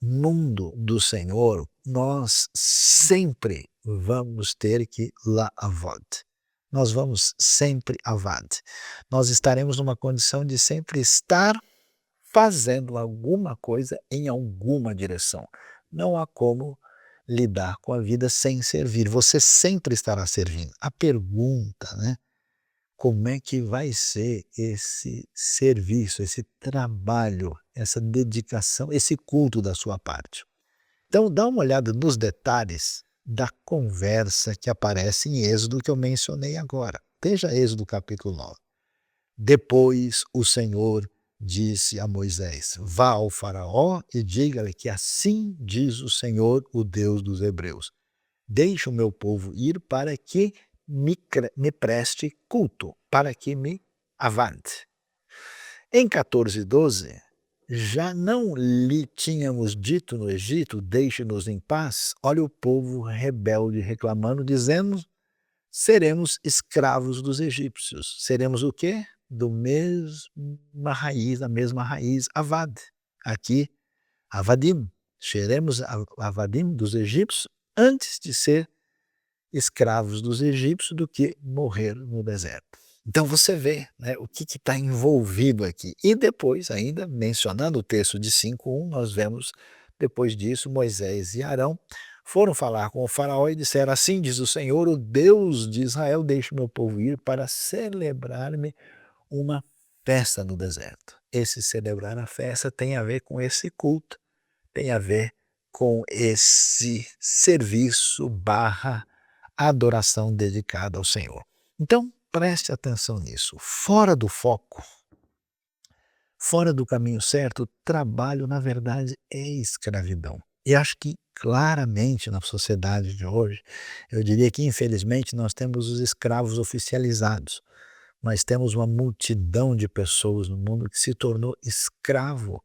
mundo do Senhor, nós sempre vamos ter que la'avod. Nós vamos sempre avad. Nós estaremos numa condição de sempre estar fazendo alguma coisa em alguma direção. Não há como lidar com a vida sem servir. Você sempre estará servindo. A pergunta, né? Como é que vai ser esse serviço, esse trabalho, essa dedicação, esse culto da sua parte? Então, dá uma olhada nos detalhes da conversa que aparece em Êxodo que eu mencionei agora. Veja Êxodo capítulo 9. Depois o Senhor disse a Moisés: vá ao faraó e diga-lhe que assim diz o Senhor, o Deus dos hebreus. Deixe o meu povo ir para que me preste culto, para que me avante. Em 14:12, já não lhe tínhamos dito no Egito, deixe-nos em paz? Olha o povo rebelde reclamando, dizendo, seremos escravos dos egípcios. Seremos o quê? Da mesma raiz, avad. Aqui, avadim. Seremos avadim dos egípcios antes de ser escravos dos egípcios do que morrer no deserto. Então você vê, né, o que está envolvido aqui. E depois, ainda mencionando o texto de 5:1, nós vemos, depois disso, Moisés e Arão foram falar com o faraó e disseram: assim diz o Senhor, o Deus de Israel, deixe o meu povo ir para celebrar-me uma festa no deserto. Esse celebrar a festa tem a ver com esse culto, tem a ver com esse serviço / adoração dedicada ao Senhor. Então, preste atenção nisso. Fora do foco, fora do caminho certo, o trabalho, na verdade, é escravidão. E acho que claramente na sociedade de hoje, eu diria que infelizmente nós temos os escravos oficializados, mas temos uma multidão de pessoas no mundo que se tornou escravo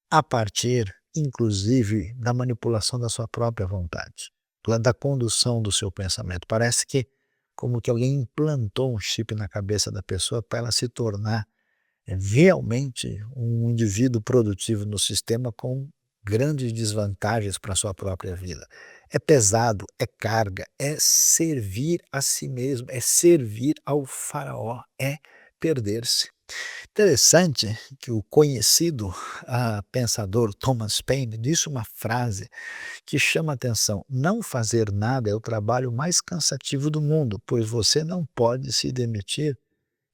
a partir, inclusive, da manipulação da sua própria vontade, da condução do seu pensamento. Parece que como que alguém implantou um chip na cabeça da pessoa para ela se tornar realmente um indivíduo produtivo no sistema com grandes desvantagens para a sua própria vida. É pesado, é carga, é servir a si mesmo, é servir ao faraó, é perder-se. Interessante que o conhecido pensador Thomas Paine disse uma frase que chama a atenção: não fazer nada é o trabalho mais cansativo do mundo, pois você não pode se demitir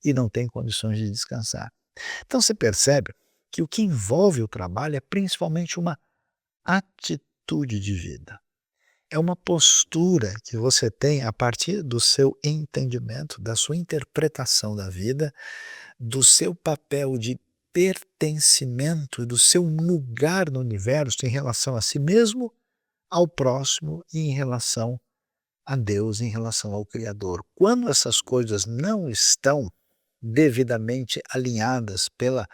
e não tem condições de descansar. Então você percebe que o que envolve o trabalho é principalmente uma atitude de vida. É uma postura que você tem a partir do seu entendimento, da sua interpretação da vida, do seu papel de pertencimento, do seu lugar no universo em relação a si mesmo, ao próximo e em relação a Deus, em relação ao Criador. Quando essas coisas não estão devidamente alinhadas pela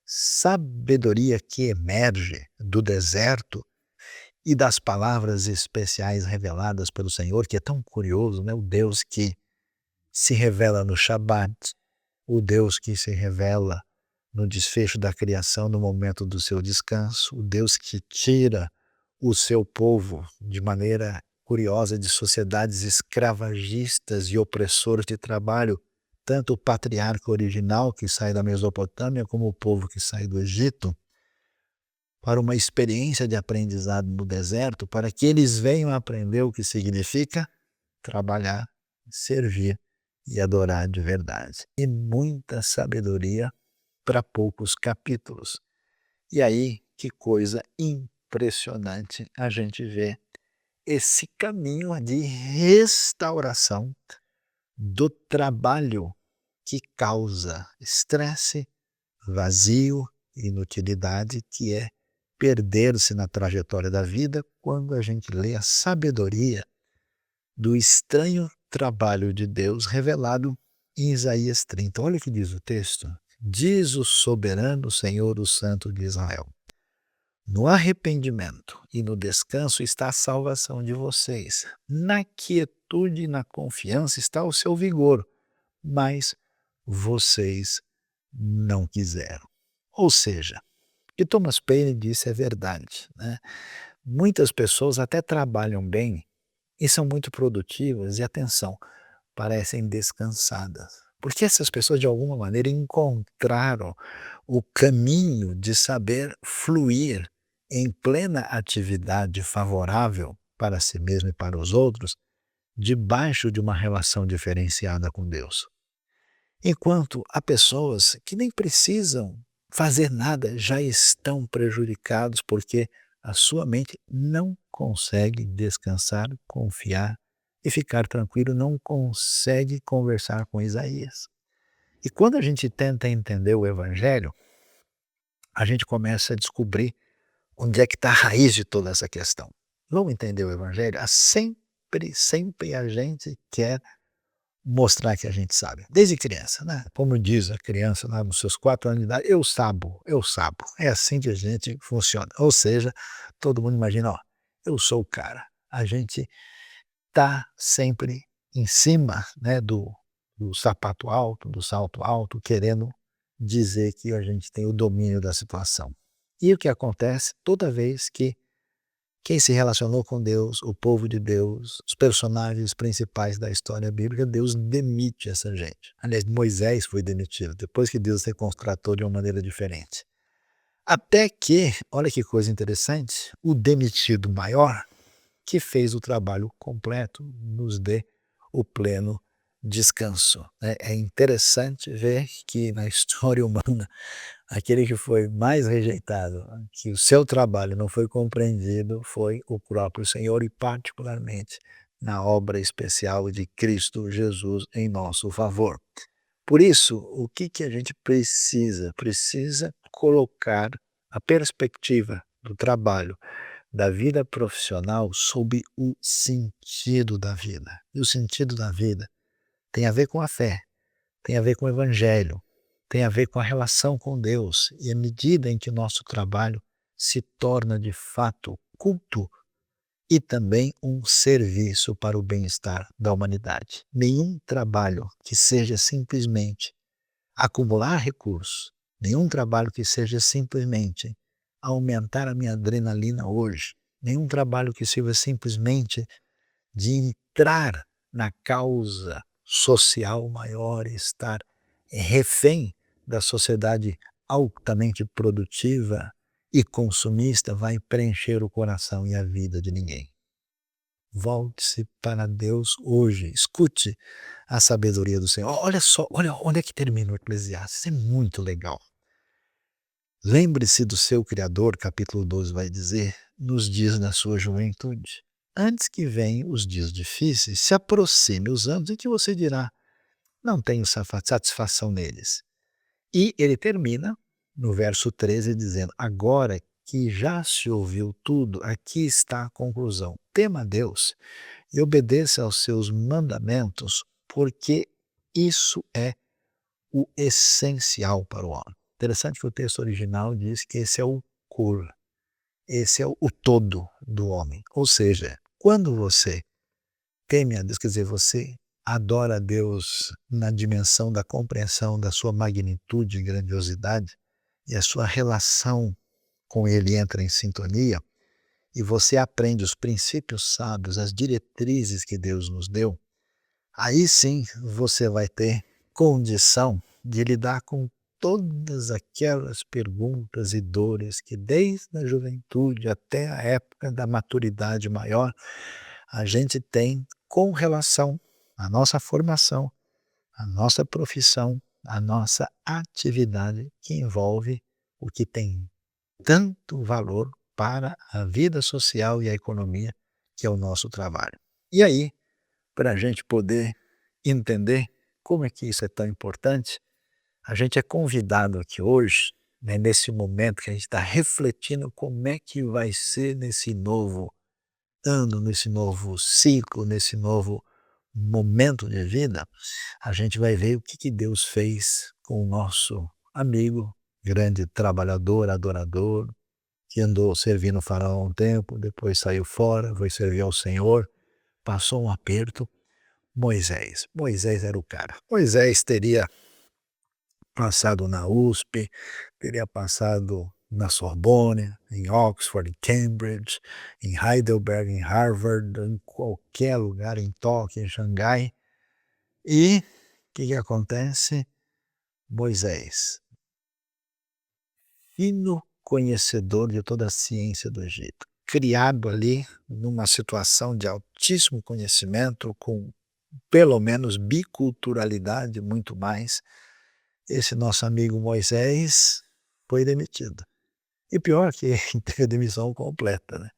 sabedoria que emerge do deserto e das palavras especiais reveladas pelo Senhor, que é tão curioso, né? O Deus que se revela no Shabat, o Deus que se revela no desfecho da criação, no momento do seu descanso, o Deus que tira o seu povo de maneira curiosa de sociedades escravagistas e opressoras de trabalho, tanto o patriarca original que sai da Mesopotâmia como o povo que sai do Egito, para uma experiência de aprendizado no deserto, para que eles venham aprender o que significa trabalhar, servir e adorar de verdade. E muita sabedoria para poucos capítulos. E aí, que coisa impressionante a gente vê esse caminho de restauração do trabalho que causa estresse, vazio, inutilidade, que é perder-se na trajetória da vida quando a gente lê a sabedoria do estranho trabalho de Deus revelado em Isaías 30. Olha o que diz o texto. Diz o soberano Senhor, o Santo de Israel: no arrependimento e no descanso está a salvação de vocês. Na quietude e na confiança está o seu vigor, mas vocês não quiseram. Ou seja, o que Thomas Paine disse é verdade, né? Muitas pessoas até trabalham bem e são muito produtivas e, atenção, parecem descansadas. Porque essas pessoas, de alguma maneira, encontraram o caminho de saber fluir em plena atividade favorável para si mesmo e para os outros, debaixo de uma relação diferenciada com Deus. Enquanto há pessoas que nem precisam fazer nada, já estão prejudicados porque a sua mente não consegue descansar, confiar e ficar tranquilo, não consegue conversar com Isaías. E quando a gente tenta entender o Evangelho, a gente começa a descobrir onde é que está a raiz de toda essa questão. Vamos entender o Evangelho? Sempre a gente quer mostrar que a gente sabe. Desde criança, né? Como diz a criança lá nos seus 4 anos de idade, eu sabo. É assim que a gente funciona. Ou seja, todo mundo imagina, ó, eu sou o cara. A gente está sempre em cima, né, do sapato alto, do salto alto, querendo dizer que a gente tem o domínio da situação. E o que acontece toda vez que quem se relacionou com Deus, o povo de Deus, os personagens principais da história bíblica, Deus demite essa gente. Aliás, Moisés foi demitido, depois que Deus se contratou de uma maneira diferente. Até que, olha que coisa interessante, o demitido maior, que fez o trabalho completo, nos dê o pleno descanso. É interessante ver que na história humana, aquele que foi mais rejeitado, que o seu trabalho não foi compreendido, foi o próprio Senhor e particularmente na obra especial de Cristo Jesus em nosso favor. Por isso, o que a gente precisa? Precisa colocar a perspectiva do trabalho, da vida profissional, sob o sentido da vida. E o sentido da vida tem a ver com a fé, tem a ver com o Evangelho, tem a ver com a relação com Deus. E à medida em que nosso trabalho se torna de fato culto e também um serviço para o bem-estar da humanidade. Nenhum trabalho que seja simplesmente acumular recursos, nenhum trabalho que seja simplesmente aumentar a minha adrenalina hoje, nenhum trabalho que sirva simplesmente de entrar na causa social maior e estar refém da sociedade altamente produtiva e consumista vai preencher o coração e a vida de ninguém. Volte-se para Deus hoje, escute a sabedoria do Senhor. Olha só, olha onde é que termina o Eclesiastes, é muito legal. Lembre-se do seu Criador, capítulo 12 vai dizer, nos dias da sua juventude. Antes que venham os dias difíceis, se aproxime os anos em que você dirá, não tenho satisfação neles. E ele termina no verso 13 dizendo, agora que já se ouviu tudo, aqui está a conclusão. Tema a Deus e obedeça aos seus mandamentos, porque isso é o essencial para o homem. Interessante que o texto original diz que esse é o cor, esse é o todo do homem. Ou seja, quando você teme a Deus, quer dizer, você adora a Deus na dimensão da compreensão da sua magnitude e grandiosidade, e a sua relação com Ele entra em sintonia, e você aprende os princípios sábios, as diretrizes que Deus nos deu, aí sim você vai ter condição de lidar com todas aquelas perguntas e dores que desde a juventude até a época da maturidade maior a gente tem com relação à nossa formação, à nossa profissão, à nossa atividade que envolve o que tem tanto valor para a vida social e a economia, que é o nosso trabalho. E aí, para a gente poder entender como é que isso é tão importante, a gente é convidado aqui hoje, né, nesse momento que a gente está refletindo como é que vai ser nesse novo ano, nesse novo ciclo, nesse novo momento de vida, a gente vai ver o que Deus fez com o nosso amigo, grande trabalhador, adorador, que andou servindo o faraó um tempo, depois saiu fora, foi servir ao Senhor, passou um aperto, Moisés. Moisés era o cara. Moisés teria passado na USP, teria passado na Sorbonne, em Oxford, em Cambridge, em Heidelberg, em Harvard, em qualquer lugar, em Tóquio, em Xangai. E o que acontece? Moisés, fino conhecedor de toda a ciência do Egito, criado ali numa situação de altíssimo conhecimento, com pelo menos biculturalidade, muito mais, esse nosso amigo Moisés foi demitido. E pior que ele teve a demissão completa, né?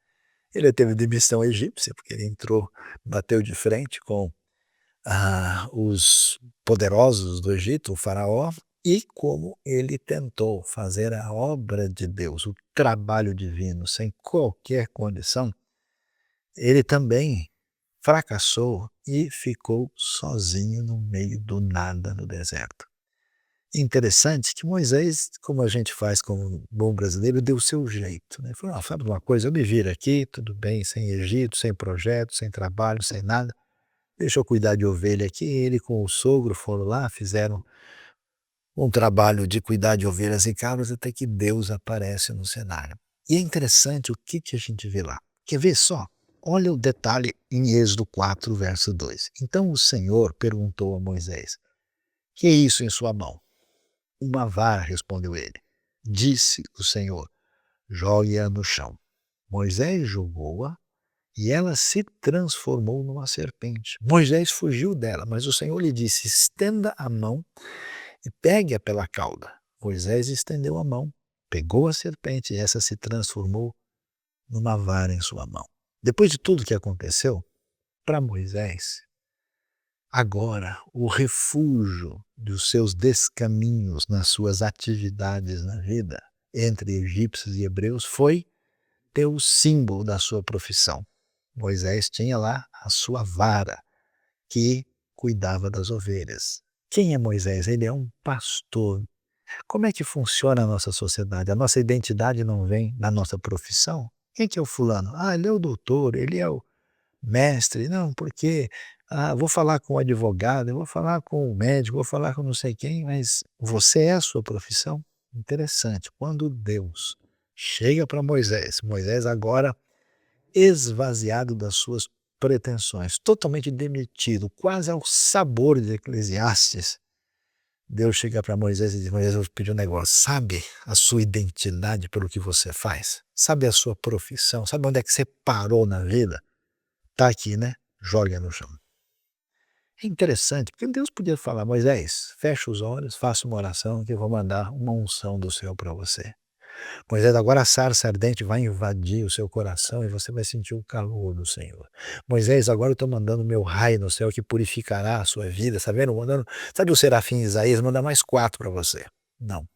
Ele teve demissão egípcia, porque ele entrou, bateu de frente com os poderosos do Egito, o faraó, e como ele tentou fazer a obra de Deus, o trabalho divino, sem qualquer condição, ele também fracassou e ficou sozinho no meio do nada no deserto. Interessante que Moisés, como a gente faz como bom brasileiro, deu o seu jeito, né? Falou, sabe uma coisa, eu me viro aqui, tudo bem, sem Egito, sem projeto, sem trabalho, sem nada, deixa eu cuidar de ovelha aqui. Ele com o sogro foram lá, fizeram um trabalho de cuidar de ovelhas e cabras até que Deus aparece no cenário. E é interessante o que a gente vê lá. Quer ver só? Olha o detalhe em Êxodo 4, verso 2. Então o Senhor perguntou a Moisés, que é isso em sua mão? Uma vara, respondeu ele. Disse o Senhor, jogue-a no chão. Moisés jogou-a e ela se transformou numa serpente. Moisés fugiu dela, mas o Senhor lhe disse, estenda a mão e pegue-a pela cauda. Moisés estendeu a mão, pegou a serpente e essa se transformou numa vara em sua mão. Depois de tudo que aconteceu, para Moisés, agora o refúgio dos seus descaminhos nas suas atividades na vida, entre egípcios e hebreus, foi ter o símbolo da sua profissão. Moisés tinha lá a sua vara, que cuidava das ovelhas. Quem é Moisés? Ele é um pastor. Como é que funciona a nossa sociedade? A nossa identidade não vem da nossa profissão? Quem que é o fulano? Ele é o doutor, ele é o mestre. Não, porque vou falar com o advogado, eu vou falar com o médico, vou falar com não sei quem, mas você é a sua profissão? Interessante. Quando Deus chega para Moisés, Moisés agora esvaziado das suas pretensões, totalmente demitido, quase ao sabor de Eclesiastes, Deus chega para Moisés e diz, Moisés, eu vou pedir um negócio, sabe a sua identidade pelo que você faz? Sabe a sua profissão? Sabe onde é que você parou na vida? Está aqui, né? Joga no chão. É interessante, porque Deus podia falar, Moisés, fecha os olhos, faça uma oração que eu vou mandar uma unção do céu para você. Moisés, agora a sarça ardente vai invadir o seu coração e você vai sentir o calor do Senhor. Moisés, agora eu estou mandando meu raio no céu que purificará a sua vida. Está vendo? Sabe o serafim Isaías? Manda mais 4 para você. Não.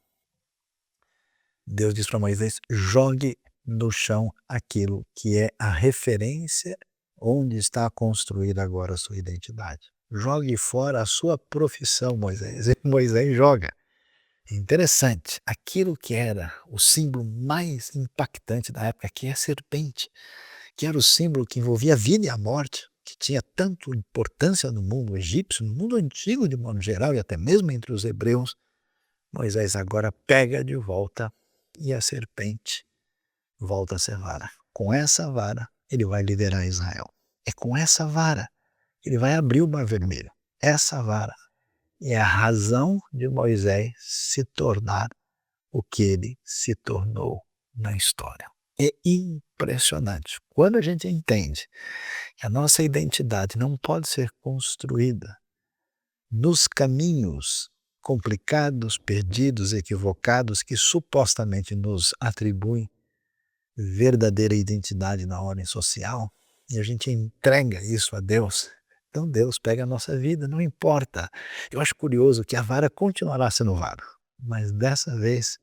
Deus diz para Moisés, jogue no chão aquilo que é a referência onde está construída agora a sua identidade. Jogue fora a sua profissão, Moisés. E Moisés joga. Interessante, aquilo que era o símbolo mais impactante da época, que é a serpente, que era o símbolo que envolvia a vida e a morte, que tinha tanto importância no mundo egípcio, no mundo antigo de modo geral e até mesmo entre os hebreus, Moisés agora pega de volta e a serpente volta a ser vara. Com essa vara, ele vai liderar Israel. É com essa vara que ele vai abrir o Mar Vermelho. Essa vara é a razão de Moisés se tornar o que ele se tornou na história. É impressionante. Quando a gente entende que a nossa identidade não pode ser construída nos caminhos complicados, perdidos, equivocados, que supostamente nos atribuem verdadeira identidade na ordem social, e a gente entrega isso a Deus, então Deus pega a nossa vida, não importa. Eu acho curioso que a vara continuará sendo vara, mas dessa vez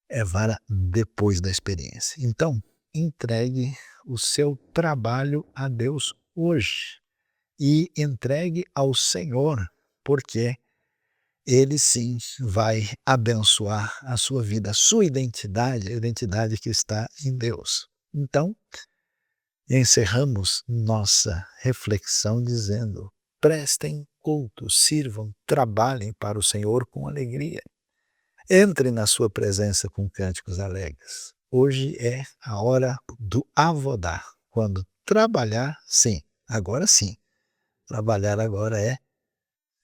é vara depois da experiência. Então, entregue o seu trabalho a Deus hoje e entregue ao Senhor, porque Ele sim vai abençoar a sua vida, a sua identidade, a identidade que está em Deus. Então, encerramos nossa reflexão dizendo: prestem culto, sirvam, trabalhem para o Senhor com alegria. Entre na sua presença com cânticos alegres. Hoje é a hora do avodá, quando trabalhar, sim, agora sim. Trabalhar agora é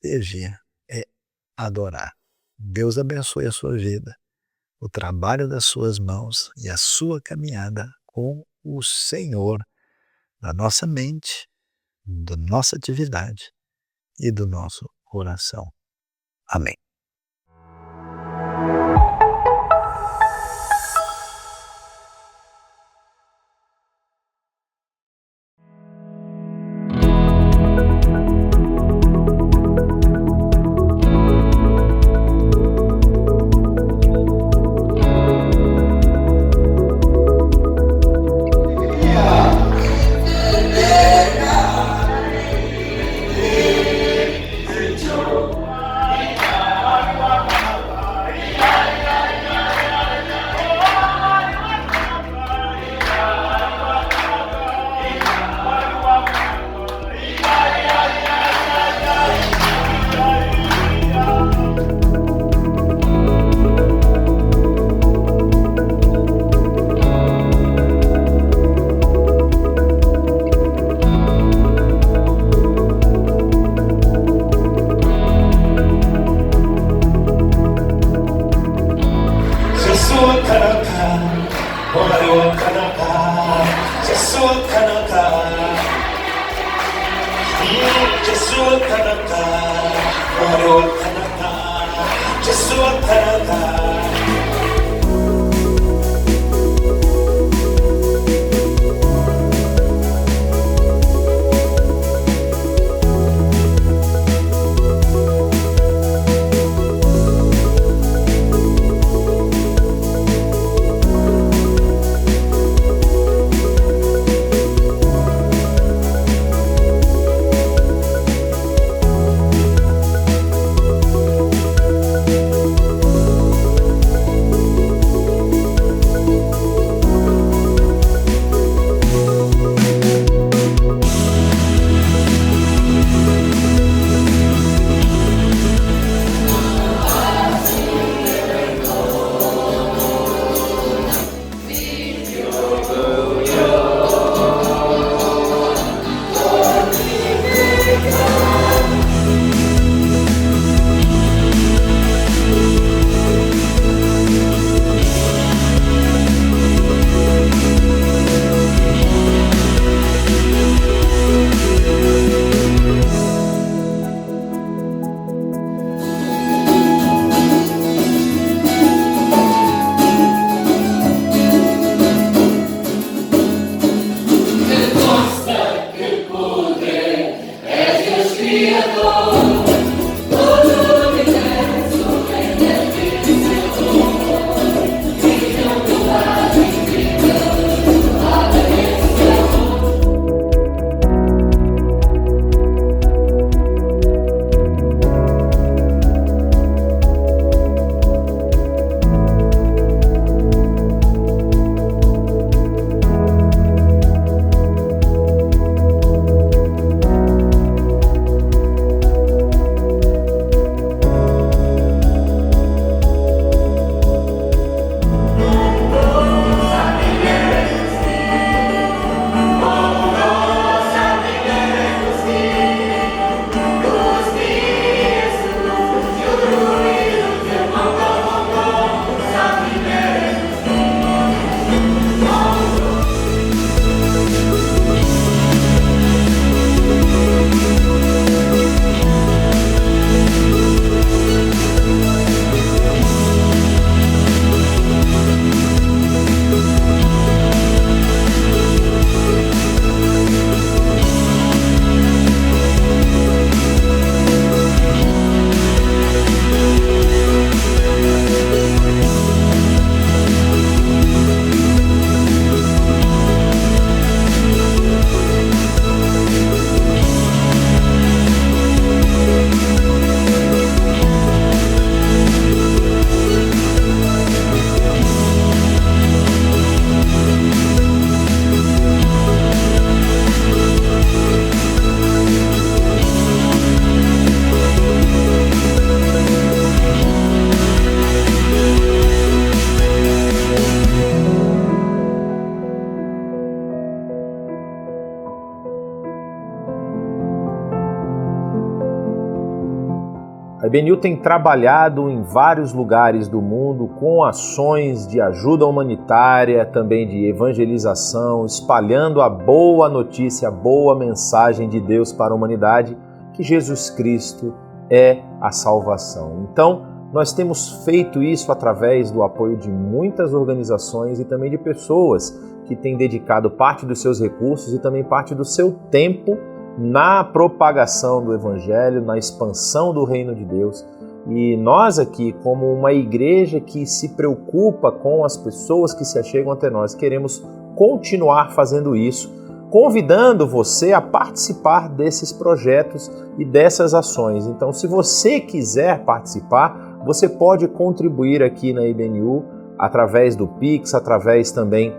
servir, é adorar. Deus abençoe a sua vida, o trabalho das suas mãos e a sua caminhada com o Senhor, da nossa mente, da nossa atividade e do nosso coração. Amém. IBNU tem trabalhado em vários lugares do mundo com ações de ajuda humanitária, também de evangelização, espalhando a boa notícia, a boa mensagem de Deus para a humanidade, que Jesus Cristo é a salvação. Então, nós temos feito isso através do apoio de muitas organizações e também de pessoas que têm dedicado parte dos seus recursos e também parte do seu tempo na propagação do Evangelho, na expansão do Reino de Deus. E nós aqui, como uma igreja que se preocupa com as pessoas que se achegam até nós, queremos continuar fazendo isso, convidando você a participar desses projetos e dessas ações. Então, se você quiser participar, você pode contribuir aqui na IBNU através do Pix, através também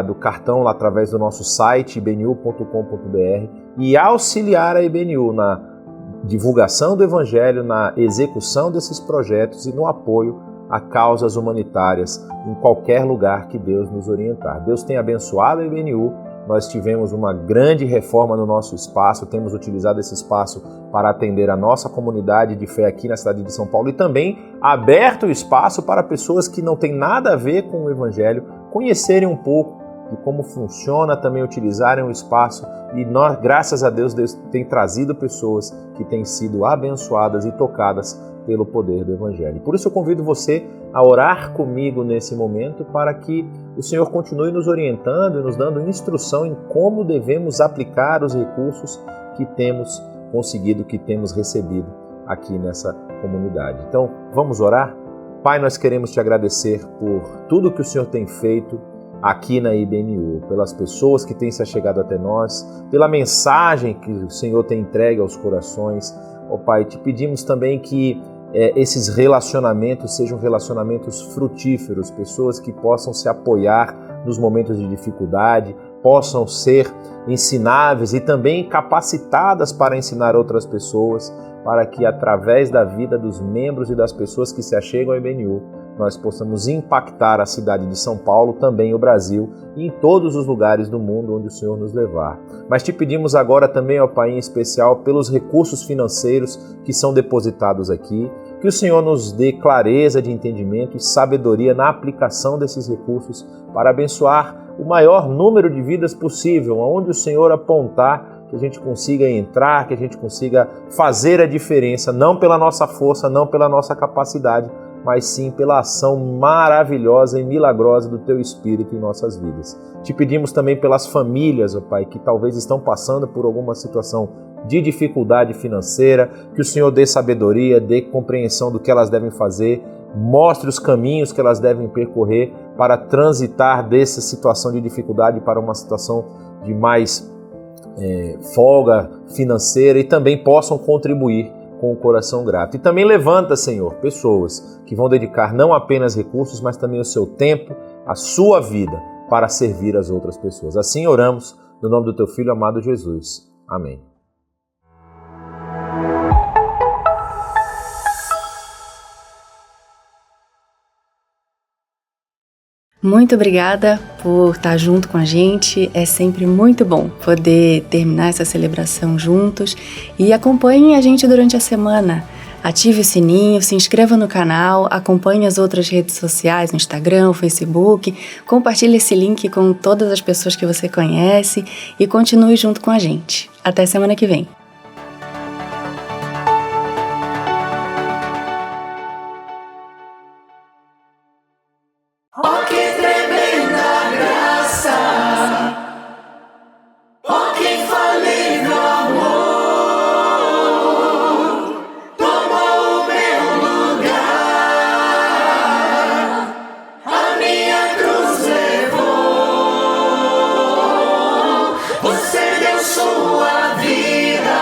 do cartão, lá através do nosso site ibnu.com.br e auxiliar a IBNU na divulgação do Evangelho, na execução desses projetos e no apoio a causas humanitárias em qualquer lugar que Deus nos orientar. Deus tem abençoado a IBNU, nós tivemos uma grande reforma no nosso espaço, temos utilizado esse espaço para atender a nossa comunidade de fé aqui na cidade de São Paulo e também aberto o espaço para pessoas que não têm nada a ver com o Evangelho conhecerem um pouco de como funciona, também utilizarem o espaço e nós, graças a Deus, Deus tem trazido pessoas que têm sido abençoadas e tocadas pelo poder do Evangelho. Por isso eu convido você a orar comigo nesse momento para que o Senhor continue nos orientando e nos dando instrução em como devemos aplicar os recursos que temos conseguido, que temos recebido aqui nessa comunidade. Então, vamos orar? Pai, nós queremos te agradecer por tudo que o Senhor tem feito aqui na IBNU, pelas pessoas que têm se achegado até nós, pela mensagem que o Senhor tem entregue aos corações. Ó Pai, te pedimos também que esses relacionamentos sejam relacionamentos frutíferos, pessoas que possam se apoiar nos momentos de dificuldade, possam ser ensináveis e também capacitadas para ensinar outras pessoas, para que através da vida dos membros e das pessoas que se achegam ao IBNU, nós possamos impactar a cidade de São Paulo, também o Brasil e em todos os lugares do mundo onde o Senhor nos levar. Mas te pedimos agora também, ó Pai, em especial pelos recursos financeiros que são depositados aqui, que o Senhor nos dê clareza de entendimento e sabedoria na aplicação desses recursos para abençoar o maior número de vidas possível, aonde o Senhor apontar, que a gente consiga entrar, que a gente consiga fazer a diferença, não pela nossa força, não pela nossa capacidade, mas sim pela ação maravilhosa e milagrosa do Teu Espírito em nossas vidas. Te pedimos também pelas famílias, ó Pai, que talvez estão passando por alguma situação de dificuldade financeira, que o Senhor dê sabedoria, dê compreensão do que elas devem fazer, mostre os caminhos que elas devem percorrer para transitar dessa situação de dificuldade para uma situação de mais folga financeira e também possam contribuir com o coração grato. E também levanta, Senhor, pessoas que vão dedicar não apenas recursos, mas também o seu tempo, a sua vida, para servir as outras pessoas. Assim oramos, no nome do Teu Filho amado Jesus. Amém. Muito obrigada por estar junto com a gente. É sempre muito bom poder terminar essa celebração juntos. E acompanhem a gente durante a semana. Ative o sininho, se inscreva no canal, acompanhe as outras redes sociais, no Instagram, Facebook. Compartilhe esse link com todas as pessoas que você conhece e continue junto com a gente. Até semana que vem. Oh, que tremenda graça! Oh, que infalível amor! Tomou o meu lugar, a minha cruz levou. Você deu sua vida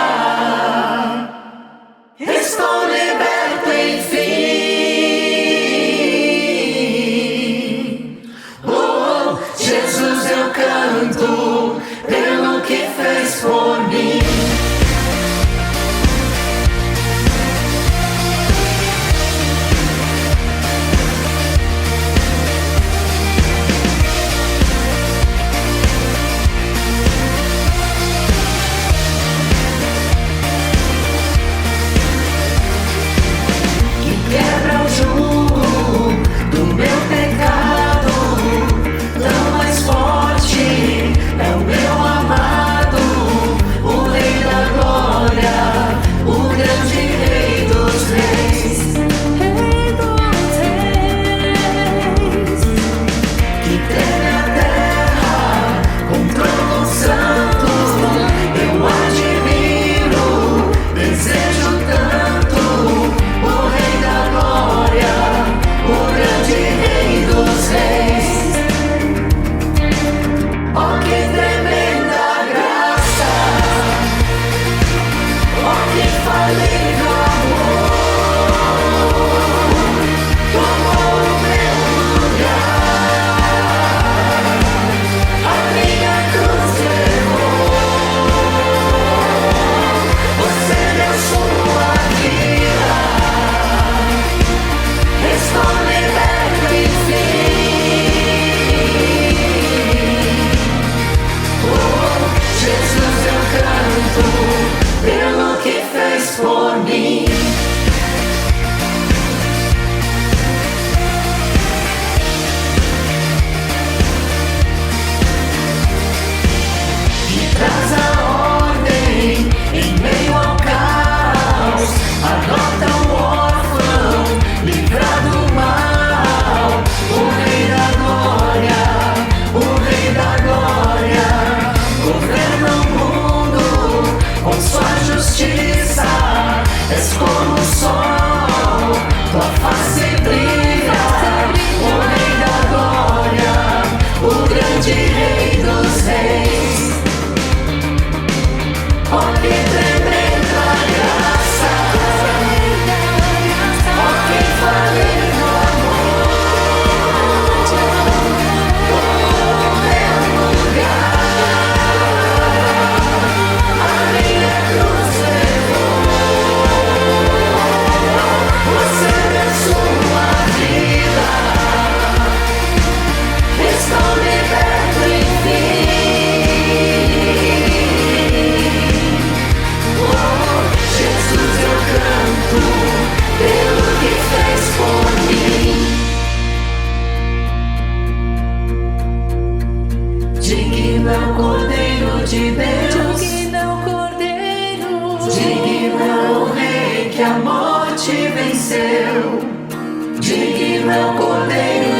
de Deus. Digno é o Cordeiro, Digno é o Rei que a morte venceu. Digno é o Cordeiro